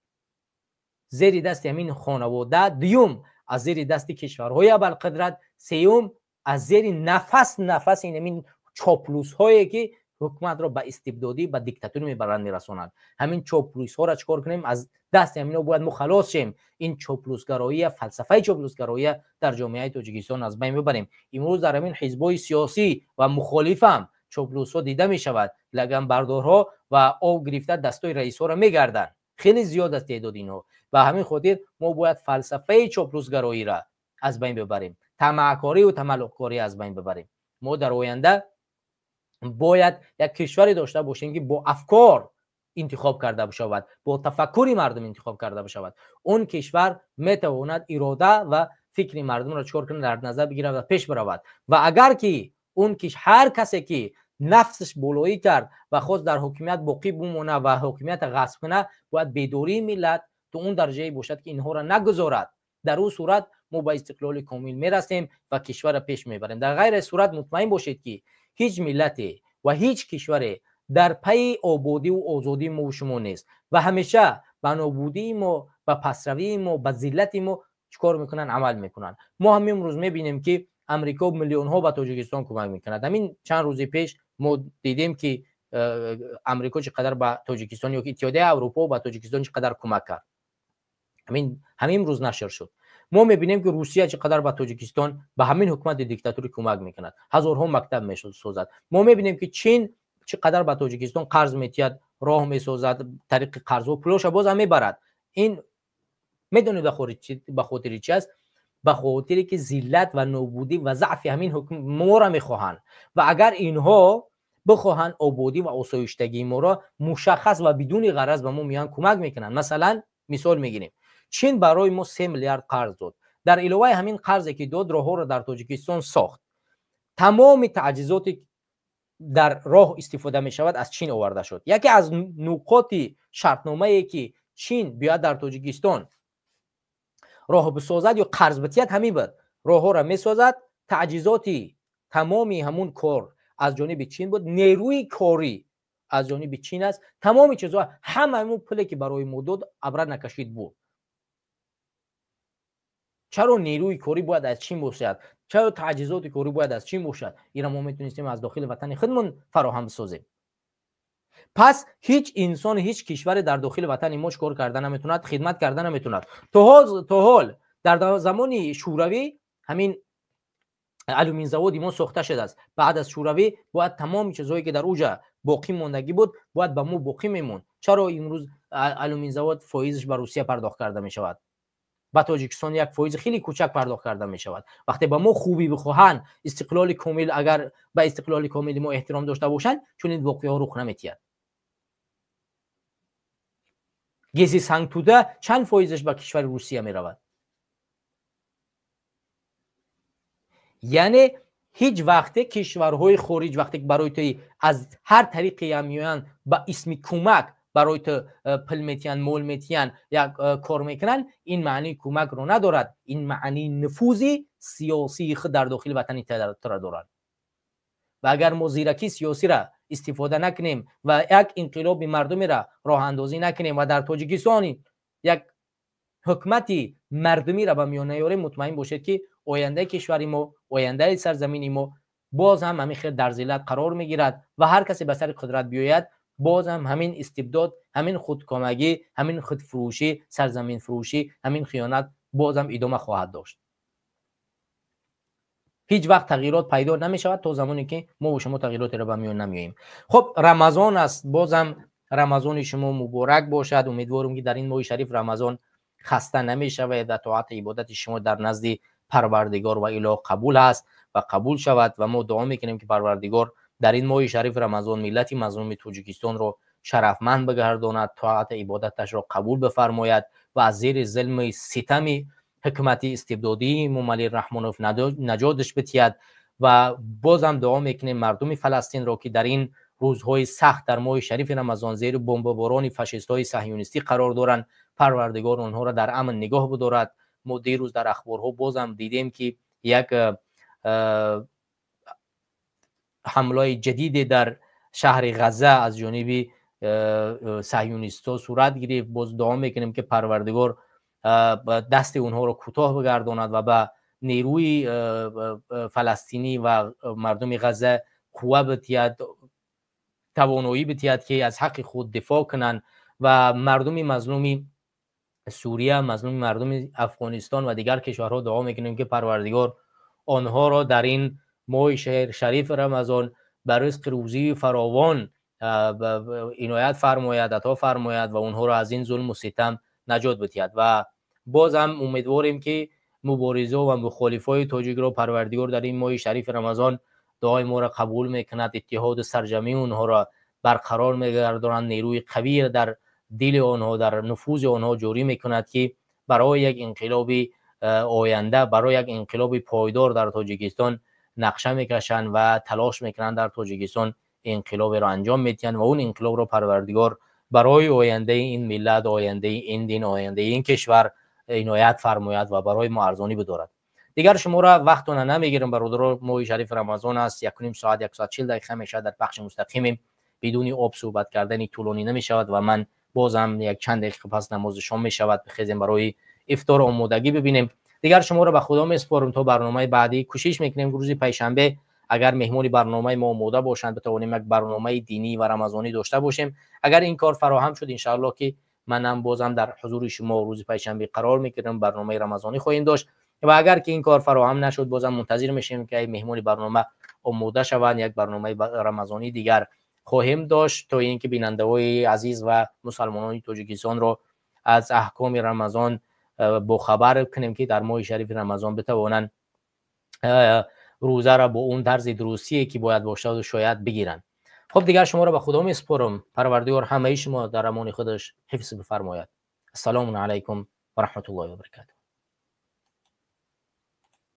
زیر دست همین خانواده، دوم از زیر دست کشورهای ابرقدرت، سوم از زیر نفس این چاپلوس هایی که حکومت را به استبدادی، به دیکتاتوری میبرند میرسونند. همین چاپلوس ها را چکار کنیم؟ از دست همینا باید مخلص شیم. این چاپلوسگرایی، فلسفه چاپلوسگرایی در جامعه تاجیکستان از بین ببریم. امروز در همین حزب‌های سیاسی و مخالف هم چاپلوس ها دیده می شود، لگن بردارها و آب گرفته دستای رئیس ها را میگردند. خیلی زیاد است تعداد اینها. و همین خاطر ما باید فلسفه چاپلوسگرایی را از بین ببریم، طمعکاری و تملق‌کاری از بین ببریم. ما در آینده باید یک کشوری داشته باشیم که با افکار انتخاب کرده بشود، با تفکر مردم انتخاب کرده بشود. اون کشور میتواند اراده و فکر مردم را چکار کنه، در نظر بگیرد و پیش برود. و اگر که اون هر کسی که نفسش بالایی کرد و خود در حکومت باقی بمونه و حکومت غصب کنه، باید بیداری ملت تو اون درجه باشد که اینها را نگذارد. در اون صورت ما به استقلال کامل میرسیم و کشور را پیش میبریم. در غیر صورت مطمئن باشید که هیچ ملتی و هیچ کشوری در پی آبادی و آزادی ما و شما نیست و همیشه به نابودی ما، به پسروی ما، به ذلت ما چیکار میکنن؟ عمل میکنن. ما همین امروز میبینیم که امریکا میلیون ها به تاجیکستان کمک میکند. همین چند روز پیش ما دیدیم که امریکا چقدر به تاجیکستان یا اتحادیه اروپا به تاجیکستان چقدر کمک کرد. همین روز نشر شد. ما میبینیم که روسیه چقدر به تاجیکستان به همین حکومت دیکتاتوری کمک میکند، هزارها مکتب میسازد. ما میبینیم که چین چقدر به تاجیکستان قرض میتید، راه میسازد، طریق قرض و پولش باز هم میبرد. این میدونید به خاطر چی است؟ به خاطری که ذلت و نابودی و ضعف همین حکومت ما را میخواهند و اگر اینها بخواهند آبادی و آسایشتگی ما را مشخص و بدون غرض به ما میان کمک میکنن. مثلا مثال میگیریم، چین برای ما 3 میلیارد قرض داد. در علاوه همین قرضی که داد، راهها را در تاجیکستان ساخت. تمام تعجیزاتی در راه استفاده می شود از چین آورده شد. یکی از نقاط شرطنامه ای که چین بیاد در تاجیکستان راه بسازد یا قرض بدهد همین بود. راهها را می سازد، تعجیزاتی تمامی همون کار از جانب چین بود، نیروی کاری از جانب چین است، تمامی چیزها همون پولی که برای مدد ابر نکشید بود. چرا نیروی کاری باید از چین باشد؟ چرا تعجیزات کاری باید از چین باشد؟ اینا ما میتونستیم از داخل وطن خودمون فراهم بسازیم. پس هیچ انسان، هیچ کشور در داخل وطن ما کار کردن نمیتوند، خدمت کردن نمیتوند. تا حال در زمان شوروی همین آلومین زوادی ما ساخته شده است. بعد از شوروی باید تمام چیزهایی که در اوجا باقی موندگی بود باید به ما باقی میمون. چرا امروز آلومین زواد فایزش به روسیه پرداخت کرده می شود؟ با تاجیکستان یک فایز خیلی کوچک پرداخت کرده می شود. وقتی با ما خوبی بخواهند، استقلال کامل، اگر با استقلال کامل ما احترام داشته باشند، چون این واقعه ها رخ نمیتید. گیزی سنگ توده چند فایزش به کشور روسیه می رود؟ یعنی هیچ وقت کشورهای خارج وقتی برای تو از هر طریقی هم میان با اسم کمک برای تو پل میتین، مول میتین یا کار میکنن، این معنی کمک رو ندارد، این معنی نفوذی سیاسی خود در داخل وطن تر دارد. و اگر ما زیرکی سیاسی را استفاده نکنیم و یک انقلاب مردمی را راه اندازی نکنیم و در تاجیکستان یک حکمتی مردمی را به میان نیاریم، مطمئن باشید که آینده کشور ما، آینده سرزمین ما باز هم همین خیر در ذلت قرار میگیرد و هر کسی به سر قدرت بیاید باز هم همین استبداد، همین خودکامگی، همین خودفروشی، سرزمین فروشی، همین خیانت باز هم ادامه خواهد داشت. هیچ وقت تغییرات پیدا نمی شود تا زمانی که ما و شما تغییرات را به میان نمیاریم. خب رمضان است، بازم رمضان شما مبارک باشد. امیدوارم که در این ماه شریف رمضان خسته نمی شود و طاعت عبادت شما در نزد پروردگار و اله قبول است و قبول شود و ما دعا میکنیم که پروردگار در این ماه شریف رمضان ملت مظلوم تاجیکستان رو شرفمند بگرداند، طاعت عبادتش را قبول بفرماید و از زیر ظلم ستم حکومتی استبدادی مملی رحمانوف نجاتش بتید. و بازم دعا میکنیم مردم فلسطین را که در این روزهای سخت در ماه شریف رمضان زیر بمباران فاشیست‌های صهیونیستی قرار دارند، پروردگار آنها را در امن نگاه بدارد. ما دیروز در اخبارها بازم دیدیم که یک حمله جدید در شهر غزه از جانب صهیونیست‌ها صورت گرفت. باز دعا میکنیم که پروردگار دست اونها رو کوتاه بگرداند و به نیروی فلسطینی و مردم غزه قوه بتید، توانایی بتید که از حق خود دفاع کنند و مردم مظلوم سوریه، مردم افغانستان و دیگر کشورها دعا میکنیم که پروردگار آنها را در این ماه شریف رمضان بر رزق روزی فراوان عنایت فرماید، عطا فرماید و آنها را از این ظلم و ستم نجات بتید. و بازم امیدواریم که مبارزه و مخالفای تاجیک را پروردگار در این ماه شریف رمضان دعای ما را قبول میکند، اتحاد سرجمی اونها را برقرار میگرداند، نیروی قوی در دل آنها، در نفوذ آنها جاری میکند که برای یک انقلاب آینده، برای یک انقلاب پایدار در تاجیکستان نقشه میکشند و تلاش میکنند در تاجیکستان انقلاب را انجام میدهند و اون انقلاب را پروردگار برای آینده این ملت، آینده این دین، آینده این کشور عنایت فرماید و برای ما ارزانی بدارد. دیگر شما را وقتتون نمیگیرم برادران، ماه شریف رمضان است، 1.5 ساعت 140 دقیقه میشه در پخش مستقیم، بدون آب صحبت کردن طولانی نمی شود و من بازم یک چند دقیقه پس نماز شام می شود بخیزیم برای افطار آمادگی ببینیم. دیگر شما را به خدا میسپارم تا برنامه بعدی کوشش میکنیم روز پنجشنبه اگر مهمون برنامه ما آماده باشند بتوانیم یک برنامه دینی و رمضانی داشته باشیم. اگر این کار فراهم شد ان شاء الله که منم بازم در حضور شما روز پنجشنبه قرار میگیرم، برنامه رمضانی خواهیم داشت و اگر که این کار فراهم نشد بازم منتظر میشیم که مهمون برنامه آماده شوند، یک برنامه رمضانی دیگر خواهیم داشت تا اینکه بیننده‌های عزیز و مسلمانان تاجیکستان رو از احکام رمضان با خبر کنیم که در ماه شریف رمضان بتوانند روزه را با اون طرز درستی که باید باشه و شاید بگیرن. خب دیگر شما را به خدا میسپارم، پروردگار همه شما در امان خودش حفظ بفرماید. السلام علیکم و رحمت الله و برکاته.